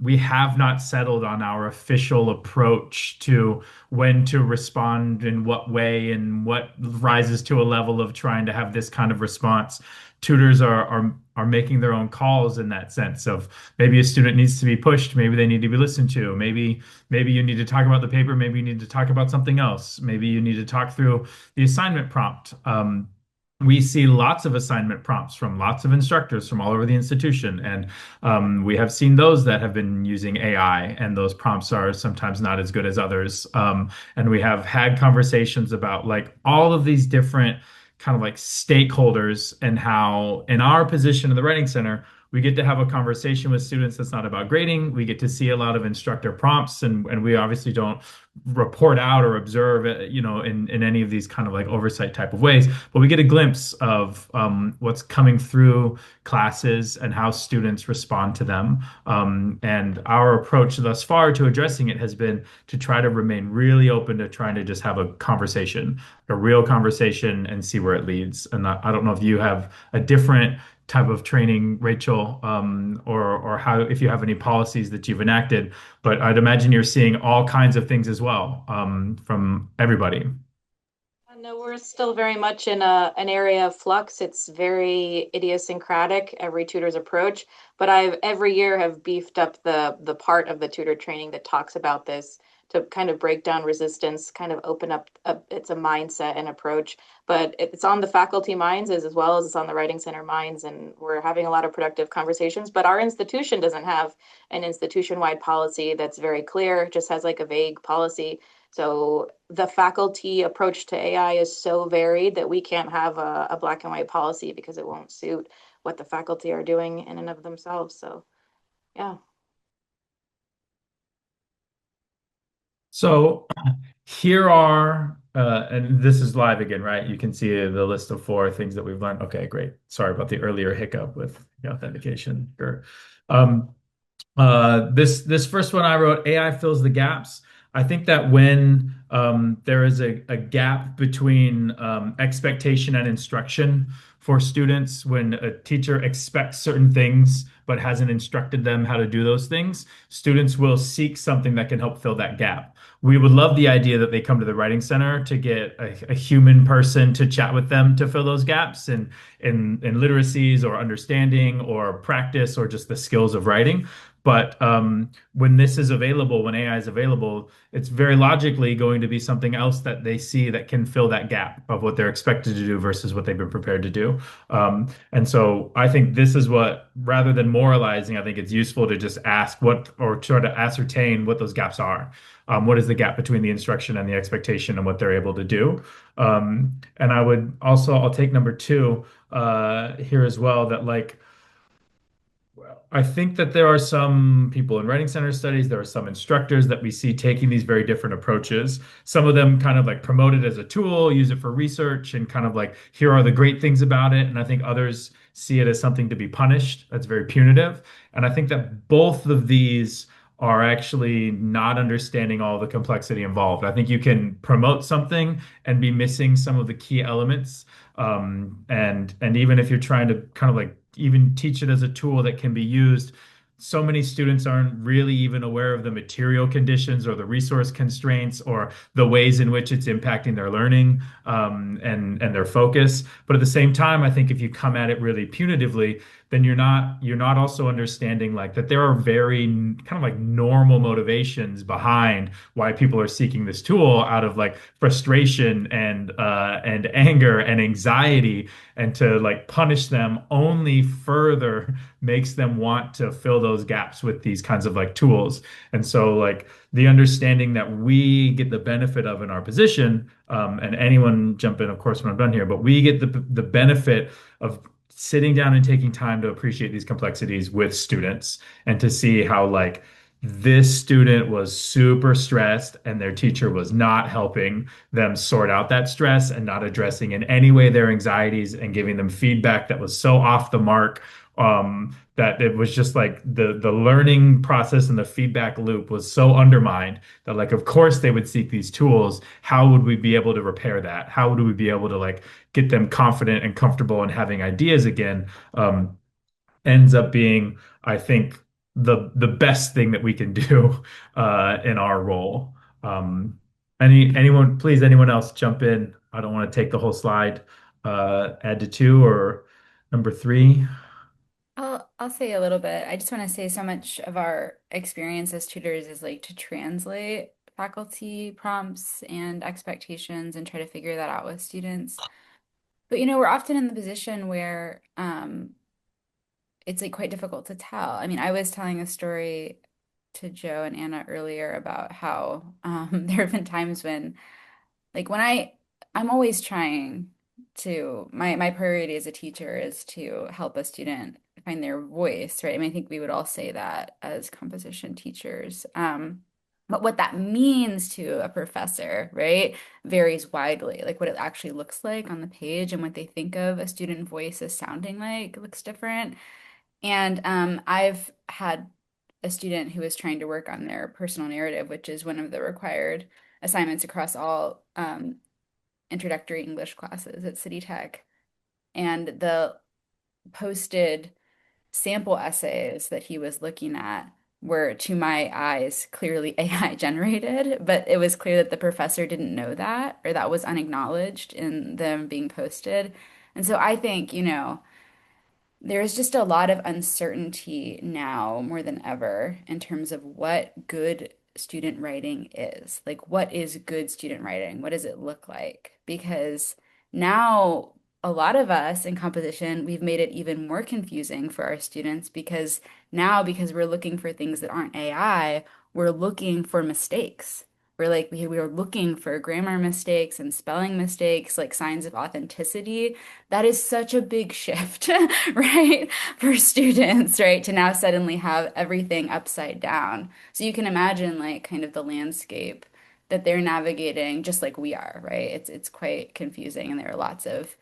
We have not settled on our official approach to when to respond in what way and what rises to a level of trying to have this kind of response. Tutors are making their own calls in that sense of maybe a student needs to be pushed, maybe they need to be listened to, maybe you need to talk about the paper, maybe you need to talk about something else, maybe you need to talk through the assignment prompt. We see lots of assignment prompts from lots of instructors from all over the institution. And we have seen those that have been using AI, and those prompts are sometimes not as good as others. And we have had conversations about like all of these different kind of like stakeholders and how in our position in the Writing Center, we get to have a conversation with students that's not about grading. We get to see a lot of instructor prompts, and we obviously don't report out or observe, in any of these kind of like oversight type of ways. But we get a glimpse of what's coming through classes and how students respond to them. And our approach thus far to addressing it has been to try to remain really open to trying to just have a real conversation, and see where it leads. And I don't know if you have a different type of training, Rachel, or how, if you have any policies that you've enacted, but I'd imagine you're seeing all kinds of things as well, from everybody. No, we're still very much in an area of flux. It's very idiosyncratic, every tutor's approach, but I've every year have beefed up the part of the tutor training that talks about this to kind of break down resistance, kind of open up it's a mindset and approach, but it's on the faculty minds as well as it's on the Writing Center minds, and we're having a lot of productive conversations. But our institution doesn't have an institution-wide policy that's very clear, it just has like a vague policy. So the faculty approach to AI is so varied that we can't have a black and white policy because it won't suit what the faculty are doing in and of themselves. So yeah. So here are, and this is live again, right? You can see the list of 4 things that we've learned. Okay, great. Sorry about the earlier hiccup with the authentication. Sure. This first one I wrote, AI fills the gaps. I think that when there is a gap between expectation and instruction for students when a teacher expects certain things but hasn't instructed them how to do those things. Students will seek something that can help fill that gap. We would love the idea that they come to the Writing Center to get a human person to chat with them to fill those gaps in literacies or understanding or practice or just the skills of writing. But when this is available, when AI is available, it's very logically going to be something else that they see that can fill that gap of what they're expected to do versus what they've been prepared to do. And so I think this is what, rather than moralizing, I think it's useful to just ask what, or try to ascertain what those gaps are. What is the gap between the instruction and the expectation and what they're able to do? And I would also, I'll take number two here as well, that like, I think that there are some people in writing center studies, there are some instructors that we see taking these very different approaches. Some of them kind of like promote it as a tool, use it for research, and kind of like, here are the great things about it. And I think others see it as something to be punished that's very punitive. And I think that both of these are actually not understanding all the complexity involved. I think you can promote something and be missing some of the key elements. And even if you're trying to kind of like even teach it as a tool that can be used, so many students aren't really even aware of the material conditions or the resource constraints or the ways in which it's impacting their learning, and their focus. But at the same time, I think if you come at it really punitively, then you're not also understanding like that there are very kind of like normal motivations behind why people are seeking this tool out of like frustration and anger and anxiety, and to like punish them only further makes them want to fill those gaps with these kinds of like tools. And so like the understanding that we get the benefit of in our position, and anyone jump in, of course, when I'm done here, but we get the benefit of sitting down and taking time to appreciate these complexities with students and to see how like this student was super stressed and their teacher was not helping them sort out that stress and not addressing in any way their anxieties and giving them feedback that was so off the mark, that it was just like the learning process and the feedback loop was so undermined that like of course they would seek these tools. How would we be able to repair that? How would we be able to like get them confident and comfortable and having ideas again? Ends up being, I think, the best thing that we can do in our role. Anyone else jump in? I don't want to take the whole slide. Add to two or number three. I'll say a little bit. I just want to say so much of our experience as tutors is like to translate faculty prompts and expectations and try to figure that out with students. But we're often in the position where it's like quite difficult to tell. I mean, I was telling a story to Joe and Anna earlier about how there have been times when like I'm always trying to my priority as a teacher is to help a student find their voice, right? I mean, I think we would all say that as composition teachers. But what that means to a professor, right, varies widely. Like what it actually looks like on the page and what they think of a student voice as sounding like looks different. And I've had a student who was trying to work on their personal narrative, which is one of the required assignments across all introductory English classes at City Tech. And the posted sample essays that he was looking at were, to my eyes, clearly AI generated, but it was clear that the professor didn't know that, or that was unacknowledged in them being posted. And so I think, there's just a lot of uncertainty now more than ever in terms of what good student writing is. Like, what is good student writing? What does it look like? Because now a lot of us in composition, we've made it even more confusing for our students because because we're looking for things that aren't AI, we're looking for mistakes. We are looking for grammar mistakes and spelling mistakes, like signs of authenticity. That is such a big shift, right? For students, right? To now suddenly have everything upside down. So you can imagine like kind of the landscape that they're navigating just like we are, right? It's quite confusing and there are lots of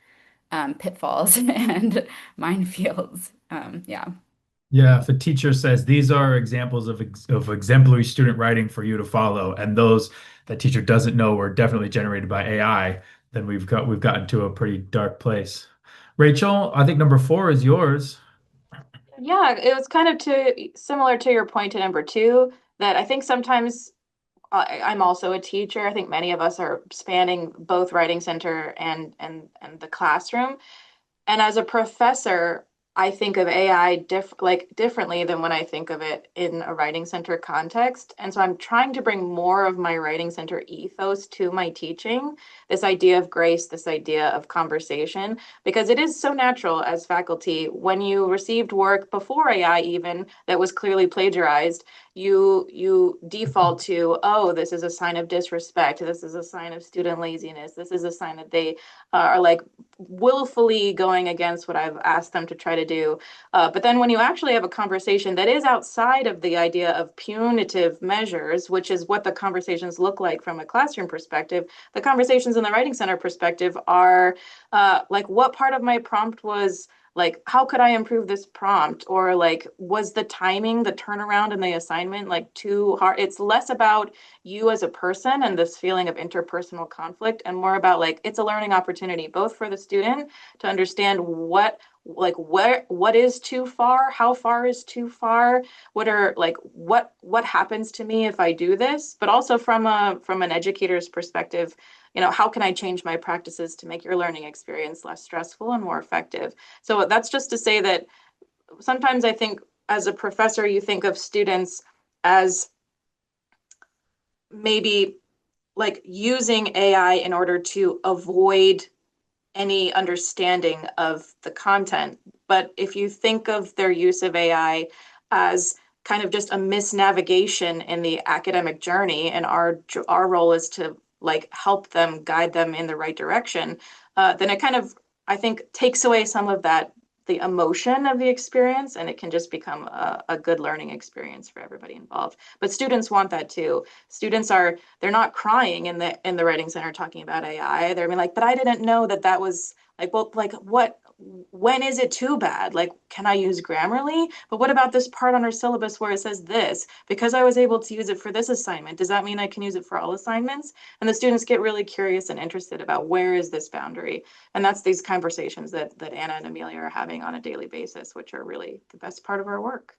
pitfalls and minefields. Yeah. Yeah, if a teacher says these are examples of exemplary student writing for you to follow, and those that teacher doesn't know were definitely generated by AI, then we've gotten to a pretty dark place. Rachel, I think number 4 is yours. Yeah, it was kind of similar to your point to number two, that I think sometimes I'm also a teacher. I think many of us are spanning both writing center and the classroom. And as a professor, I think of AI differently than when I think of it in a writing center context. And so I'm trying to bring more of my writing center ethos to my teaching, this idea of grace, this idea of conversation, because it is so natural as faculty. When you received work before AI even that was clearly plagiarized, you default to, oh, this is a sign of disrespect, this is a sign of student laziness, this is a sign that they are like willfully going against what I've asked them to try to do. But then when you actually have a conversation that is outside of the idea of punitive measures, which is what the conversations look like from a classroom perspective, the conversations in the writing center perspective are like, what part of my prompt was like, how could I improve this prompt? Or like, was the timing, the turnaround in the assignment like too hard? It's less about you as a person and this feeling of interpersonal conflict, and more about like, it's a learning opportunity both for the student to understand what is too far, how far is too far, what are like what happens to me if I do this, but also from an educator's perspective, how can I change my practices to make your learning experience less stressful and more effective? So that's just to say that sometimes I think as a professor, you think of students as maybe like using AI in order to avoid any understanding of the content. But if you think of their use of AI as kind of just a misnavigation in the academic journey, and our role is to like help them, guide them in the right direction, then it kind of, I think, takes away some of that, the emotion of the experience, and it can just become a good learning experience for everybody involved. But students want that too. Students are, they're not crying in the writing center talking about AI. They're being like, but I didn't know that was like, well, like what, when is it too bad? Like, can I use Grammarly? But what about this part on our syllabus where it says this? Because I was able to use it for this assignment, does that mean I can use it for all assignments? And the students get really curious and interested about where is this boundary? And that's these conversations that Anna and Amelia are having on a daily basis, which are really the best part of our work.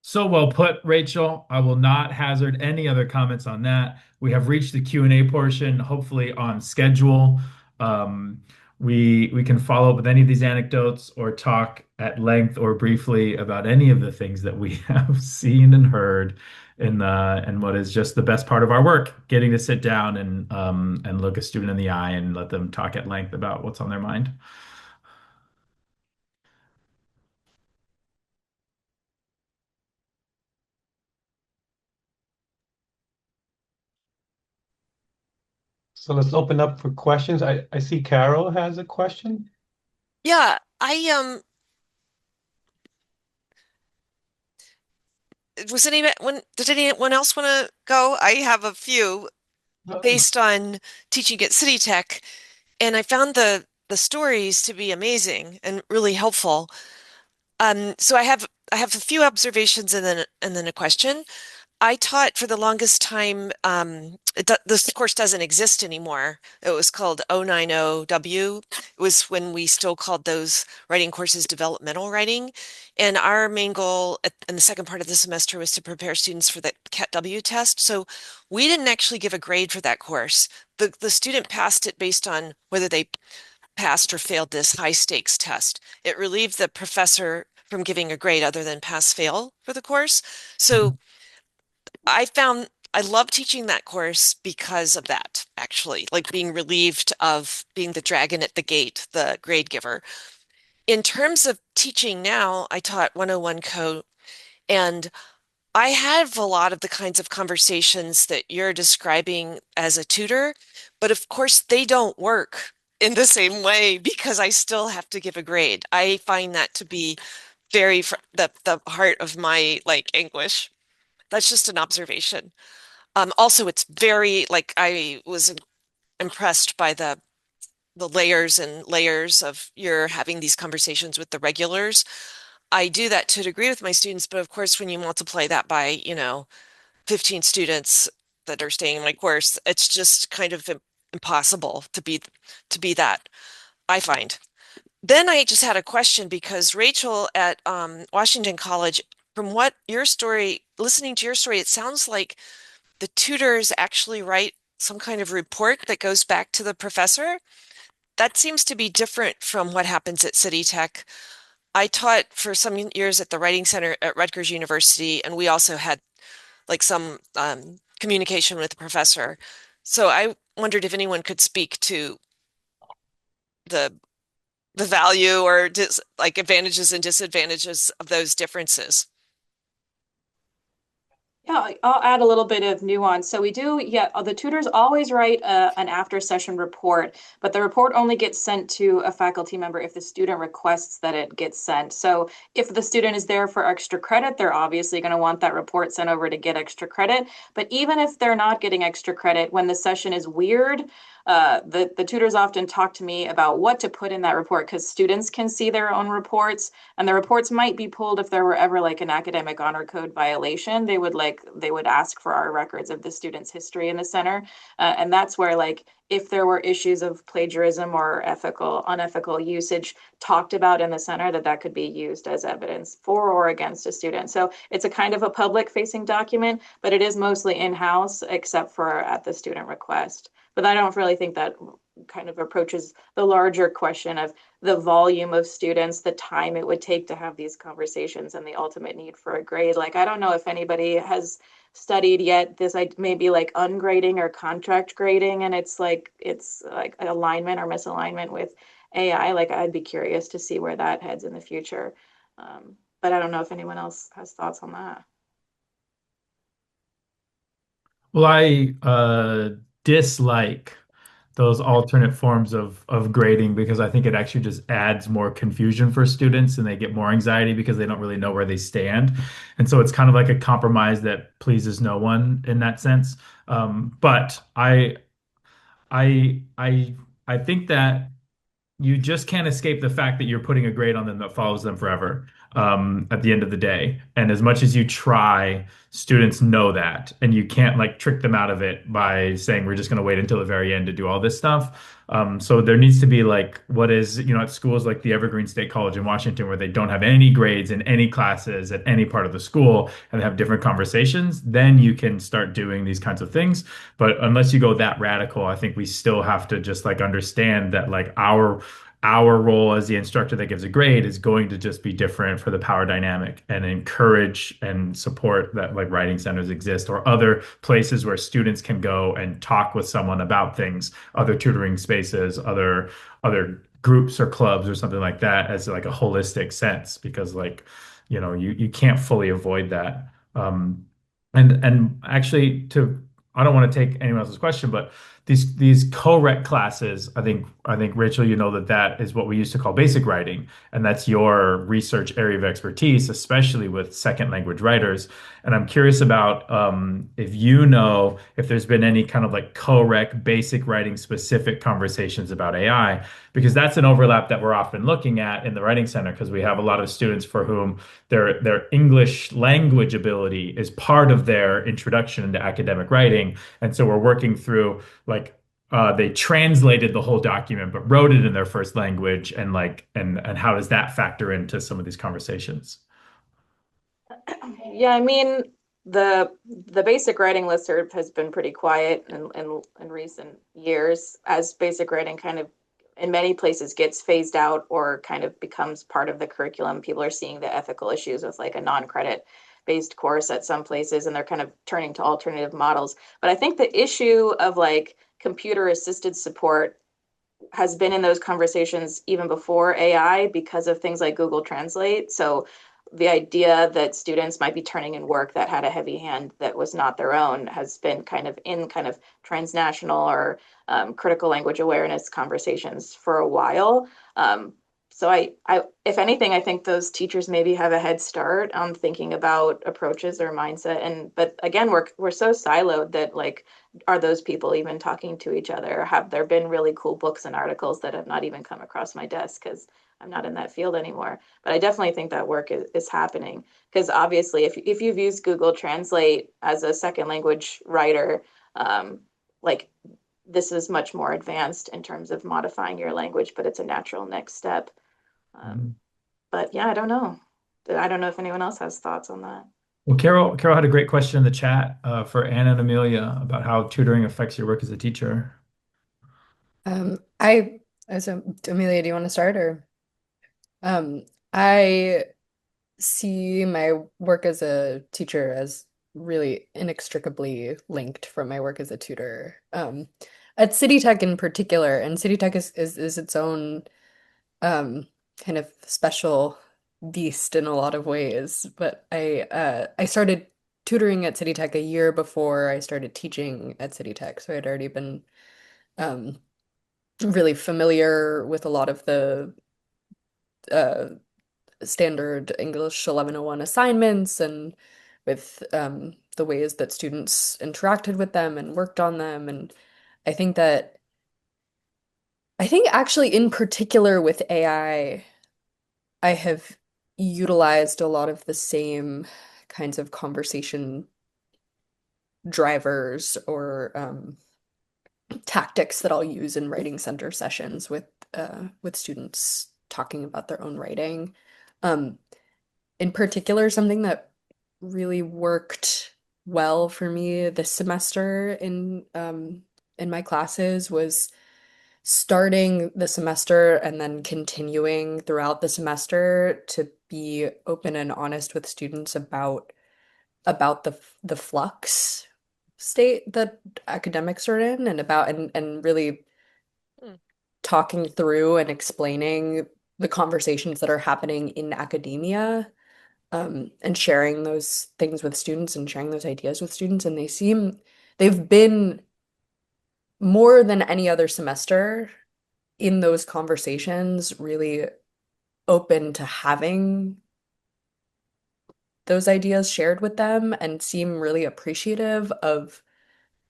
So well put, Rachel. I will not hazard any other comments on that. We have reached the Q&A portion, hopefully on schedule. We can follow up with any of these anecdotes or talk at length or briefly about any of the things that we have seen and heard in what is just the best part of our work, getting to sit down and look a student in the eye and let them talk at length about what's on their mind. So let's open up for questions. I see Carol has a question. Yeah, did anyone else want to go? I have a few based on teaching at City Tech, and I found the stories to be amazing and really helpful. So I have a few observations and then a question. I taught for the longest time. This course doesn't exist anymore. It was called 090W. It was when we still called those writing courses developmental writing. And our main goal in the second part of the semester was to prepare students for the CAT W test. So we didn't actually give a grade for that course. The student passed it based on whether they passed or failed this high stakes test. It relieved the professor from giving a grade other than pass fail for the course. So I found I love teaching that course because of that, actually, like being relieved of being the dragon at the gate, the grade giver. In terms of teaching now, I taught 101 Code, and I have a lot of the kinds of conversations that you're describing as a tutor, but of course they don't work in the same way because I still have to give a grade. I find that to be the heart of my like anguish. That's just an observation. Also, it's very like I was impressed by the layers and layers of you're having these conversations with the regulars. I do that to a degree with my students, but of course, when you multiply that by, 15 students that are staying in my course, it's just kind of impossible to be that, I find. Then I just had a question because Rachel at Washington College, from what your story, listening to your story, it sounds like the tutors actually write some kind of report that goes back to the professor. That seems to be different from what happens at City Tech. I taught for some years at the Writing Center at Rutgers University, and we also had like some communication with the professor. So I wondered if anyone could speak to the value or like advantages and disadvantages of those differences. Yeah, I'll add a little bit of nuance. So we do, yeah, the tutors always write an after session report, but the report only gets sent to a faculty member if the student requests that it gets sent. So if the student is there for extra credit, they're obviously going to want that report sent over to get extra credit. But even if they're not getting extra credit, when the session is weird, the tutors often talk to me about what to put in that report because students can see their own reports, and the reports might be pulled if there were ever like an academic honor code violation. They would ask for our records of the student's history in the center, and that's where like if there were issues of plagiarism or unethical usage talked about in the center, that could be used as evidence for or against a student. So it's a kind of a public facing document, but it is mostly in-house except for at the student request. But I don't really think that kind of approaches the larger question of the volume of students, the time it would take to have these conversations, and the ultimate need for a grade. Like, I don't know if anybody has studied yet this maybe like ungrading or contract grading, and it's like alignment or misalignment with AI. Like, I'd be curious to see where that heads in the future. But I don't know if anyone else has thoughts on that. Well, I dislike those alternate forms of grading because I think it actually just adds more confusion for students and they get more anxiety because they don't really know where they stand. And so it's kind of like a compromise that pleases no one in that sense. But I I think that you just can't escape the fact that you're putting a grade on them that follows them forever, at the end of the day. And as much as you try, students know that, and you can't like trick them out of it by saying we're just going to wait until the very end to do all this stuff. So there needs to be like what is, at schools like the Evergreen State College in Washington, where they don't have any grades in any classes at any part of the school and they have different conversations, then you can start doing these kinds of things. But unless you go that radical, I think we still have to just like understand that like our role as the instructor that gives a grade is going to just be different for the power dynamic, and encourage and support that like writing centers exist or other places where students can go and talk with someone about things, other tutoring spaces, other groups or clubs or something like that as like a holistic sense, because like you can't fully avoid that. And actually, to I don't want to take anyone else's question, but these co-rec classes, I think Rachel, that is what we used to call basic writing, and that's your research area of expertise, especially with second language writers. And I'm curious about if there's been any kind of like co-rec basic writing specific conversations about AI, because that's an overlap that we're often looking at in the Writing Center, because we have a lot of students for whom their English language ability is part of their introduction into academic writing. And so we're working through like they translated the whole document but wrote it in their first language, and how does that factor into some of these conversations? Yeah, I mean, the basic writing listserv has been pretty quiet in recent years as basic writing kind of in many places gets phased out or kind of becomes part of the curriculum. People are seeing the ethical issues with like a non-credit based course at some places, and they're kind of turning to alternative models. But I think the issue of like computer assisted support has been in those conversations even before AI because of things like Google Translate. So the idea that students might be turning in work that had a heavy hand that was not their own has been kind of in kind of transnational or critical language awareness conversations for a while. So if anything, I think those teachers maybe have a head start on thinking about approaches or mindset. But again, we're so siloed that like, are those people even talking to each other? Have there been really cool books and articles that have not even come across my desk because I'm not in that field anymore? But I definitely think that work is happening, because obviously if you've used Google Translate as a second language writer, like this is much more advanced in terms of modifying your language, but it's a natural next step. But yeah, I don't know. I don't know if anyone else has thoughts on that. Well, Carol had a great question in the chat for Anna and Amelia about how tutoring affects your work as a teacher. I so Amelia, do you want to start or I see my work as a teacher as really inextricably linked from my work as a tutor. At City Tech in particular, and City Tech is its own kind of special beast in a lot of ways. But I started tutoring at City Tech a year before I started teaching at City Tech, so I'd already been um, really familiar with a lot of the uh, standard English 1101 assignments and with the ways that students interacted with them and worked on them. And I think that, I think actually in particular with I have utilized a lot of the same kinds of conversation drivers or tactics that I'll use in writing center sessions with students talking about their own writing. Um, in particular, something that really worked well for me this semester in my classes was starting the semester and then continuing throughout the semester to be open and honest with students about the flux state that academics are in and about and really talking through and explaining the conversations that are happening in academia and sharing those things with students and sharing those ideas with students. And they've been more than any other semester in those conversations really open to having those ideas shared with them and seem really appreciative of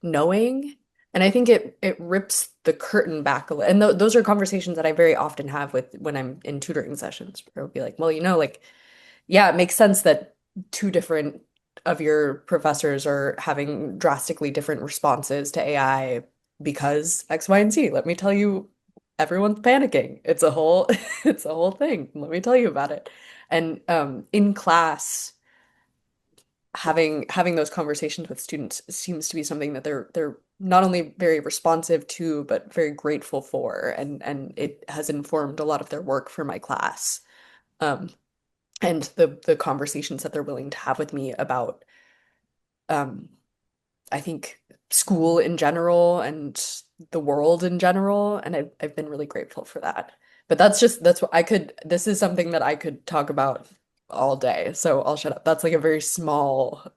knowing. And I think it rips the curtain back a little. And those are conversations that I very often have with when I'm in tutoring sessions, where it'll be like, well, like, yeah, it makes sense that two different of your professors are having drastically different responses to AI because X, Y, and Z. Let me tell you, everyone's panicking. It's a whole it's a whole thing. Let me tell you about it. And in class, having those conversations with students seems to be something that they're not only very responsive to, but very grateful for, and it has informed a lot of their work for my class. And the conversations that they're willing to have with me about um I think school in general and the world in general, and I've been really grateful for that. But that's what I could this is something that I could talk about all day, so I'll shut up. That's like a very small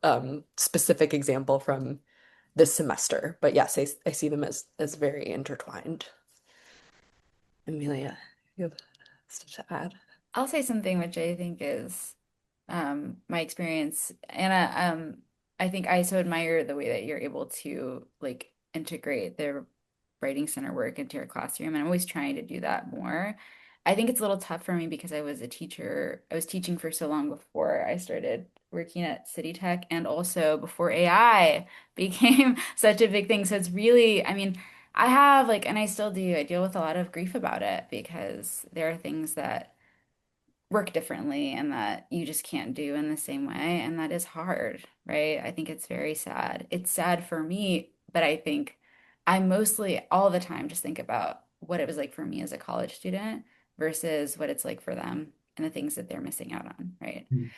specific example from this semester. But yes, I see them as very intertwined. Amelia, you have stuff to add? I'll say something which I think is my experience. Anna, I think I so admire the way that you're able to like integrate the writing center work into your classroom. And I'm always trying to do that more. I think it's a little tough for me because I was a teacher. I was teaching for so long before I started working at City Tech and also before AI became such a big thing. So it's really, I mean, I have like, and I still do, I deal with a lot of grief about it because there are things that work differently and that you just can't do in the same way. And that is hard, right? I think it's very sad. It's sad for me, but I think I mostly all the time just think about what it was like for me as a college student versus what it's like for them and the things that they're missing out on, right? Mm.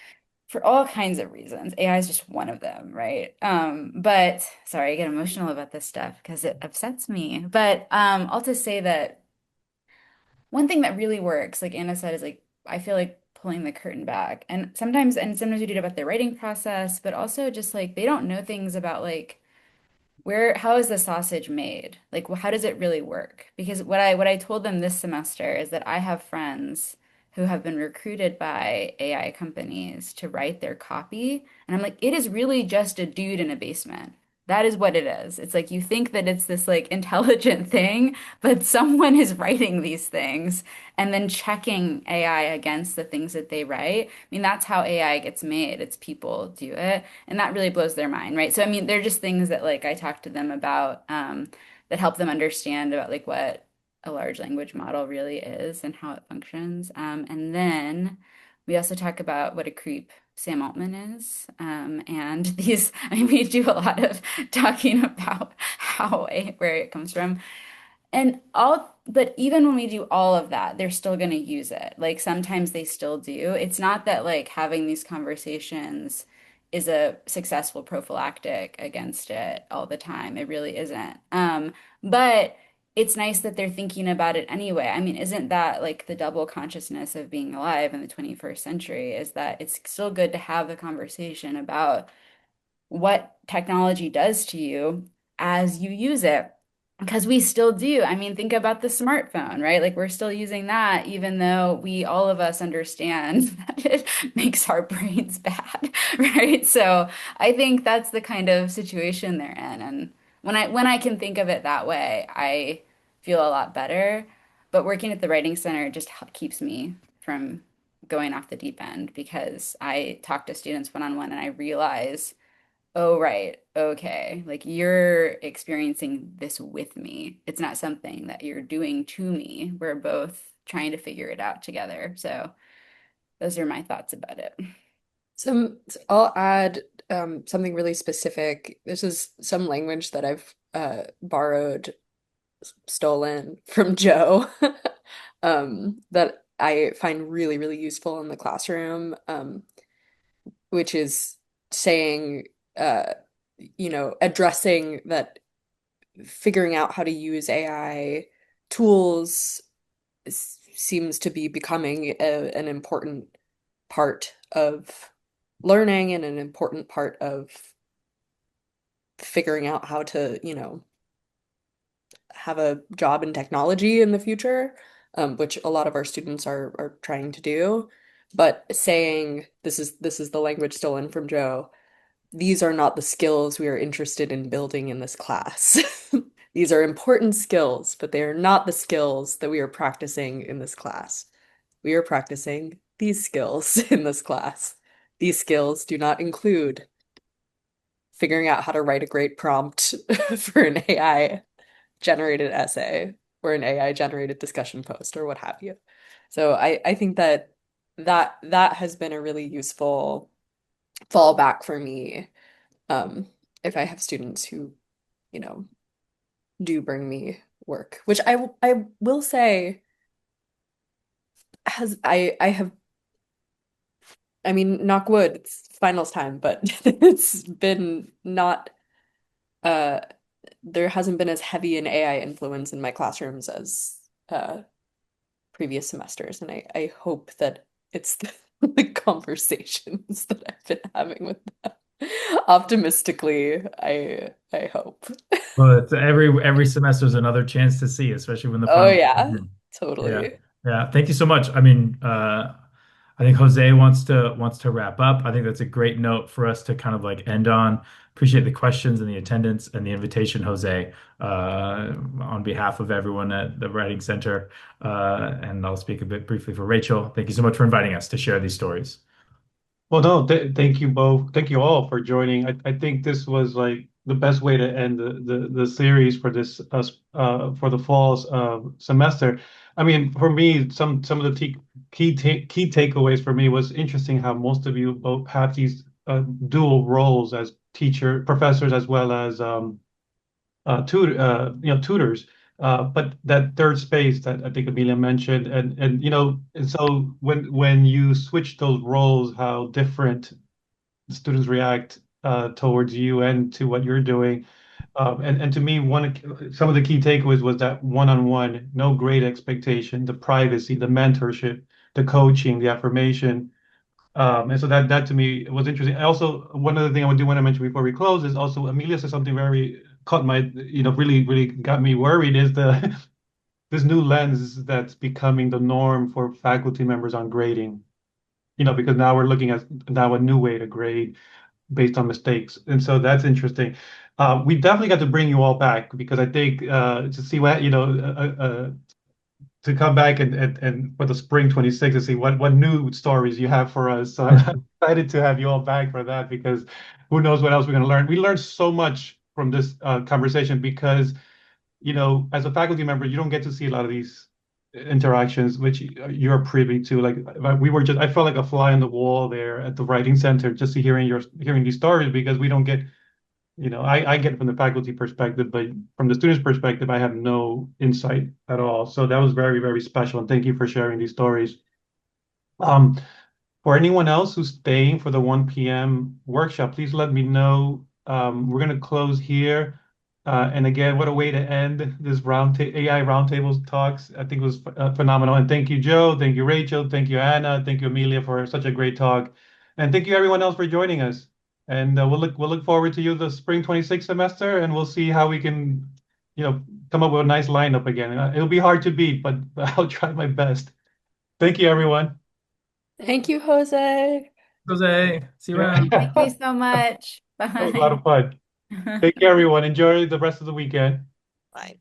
For all kinds of reasons. AI is just one of them, right? But sorry, I get emotional about this stuff because it upsets me. But I'll just say that one thing that really works, like Anna said, is like I feel like pulling the curtain back. And sometimes we do it about the writing process, but also just like they don't know things about like how is the sausage made? Like how does it really work? Because what I told them this semester is that I have friends who have been recruited by AI companies to write their copy. And I'm like, it is really just a dude in a basement. That is what it is. It's like you think that it's this like intelligent thing, but someone is writing these things and then checking AI against the things that they write. I mean, that's how AI gets made. It's people do it. And that really blows their mind, right? So, I mean, they're just things that like I talk to them about that help them understand about like what a large language model really is and how it functions. And then we also talk about what a creep Sam Altman is. And these, I mean, we do a lot of talking about where it comes from. But even when we do all of that, they're still going to use it. Like sometimes they still do. It's not that like having these conversations is a successful prophylactic against it all the time. It really isn't. But it's nice that they're thinking about it anyway. I mean, isn't that like the double consciousness of being alive in the 21st century is that it's still good to have the conversation about what technology does to you as you use it. Because we still do. I mean, think about the smartphone, right? Like we're still using that, even though all of us understand that it makes our brains bad, right? So I think that's the kind of situation they're in. And when I can think of it that way, I feel a lot better. But working at the Writing Center just keeps me from going off the deep end because I talk to students one-on-one and I realize oh, right. Okay. Like you're experiencing this with me. It's not something that you're doing to me. We're both trying to figure it out together. So those are my thoughts about it. I'll add something really specific. This is some language that I've borrowed, stolen from Joe, that I find really, really useful in the classroom, which is saying, addressing that figuring out how to use AI tools seems to be becoming an important part of learning and an important part of figuring out how to, have a job in technology in the future, which a lot of our students are trying to do. But saying this is the language stolen from Joe, these are not the skills we are interested in building in this class. These are important skills, but they are not the skills that we are practicing in this class. We are practicing these skills in this class. These skills do not include figuring out how to write a great prompt for an AI generated essay or an AI generated discussion post or what have you. So I think that has been a really useful fallback for me, if I have students who, do bring me work, which I will say I have, I mean, knock wood, it's finals time, but it's been not there hasn't been as heavy an AI influence in my classrooms as previous semesters, and I hope that it's the conversations that I've been having with them. Optimistically, I hope. Well, it's every semester is another chance to see, especially when the Oh final. yeah, Yeah, totally. yeah. Thank you so much. I mean, I think Jose wants to wrap up. I think that's a great note for us to kind of like end on. Appreciate the questions and the attendance and the invitation, Jose, on behalf of everyone at the Writing Center. And I'll speak a bit briefly for Rachel. Thank you so much for inviting us to share these stories. Well, no, thank you both. Thank you all for joining. I think this was like the best way to end the series for this for the fall semester. I mean, for me, some of the key takeaways for me was interesting how most of you both have these dual roles as professors as well as tutors. But that third space that I think Amelia mentioned, and so when you switch those roles, how different the students react towards you and to what you're doing. And to me, some of the key takeaways was that one-on-one, no grade expectation, the privacy, the mentorship, the coaching, the affirmation. And so that to me was interesting. Also, one other thing I do want to mention before we close is also Amelia said something very caught my, really, really got me worried is this new lens that's becoming the norm for faculty members on grading. Because now we're looking at now a new way to grade based on mistakes. And so that's interesting. We definitely got to bring you all back because I think to see what, to come back and for the spring 26 to see what new stories you have for us. So I'm excited to have you all back for that because who knows what else we're going to learn. We learned so much from this conversation because as a faculty member, you don't get to see a lot of these interactions, which you're privy to. Like I felt like a fly on the wall there at the writing center, just to hearing these stories, because we don't get, I get it from the faculty perspective, but from the students' perspective, I have no insight at all. So that was very, very special. And thank you for sharing these stories. Um, for anyone else who's staying for the 1 p.m. workshop, please let me know. We're going to close here. And again, what a way to end this AI roundtables talks. I think it was phenomenal. And thank you, Joe. Thank you, Rachel. Thank you, Anna. Thank you, Amelia, for such a great talk. And thank you, everyone else, for joining us. And we'll look forward to you the spring 26 semester, and we'll see how we can, come up with a nice lineup again. It'll be hard to beat, but I'll try my best. Thank you, everyone. Thank you, Jose. Jose, see you around. Thank you so much. That was a lot Bye. of fun. Take care, everyone. Enjoy the rest of the weekend. Bye.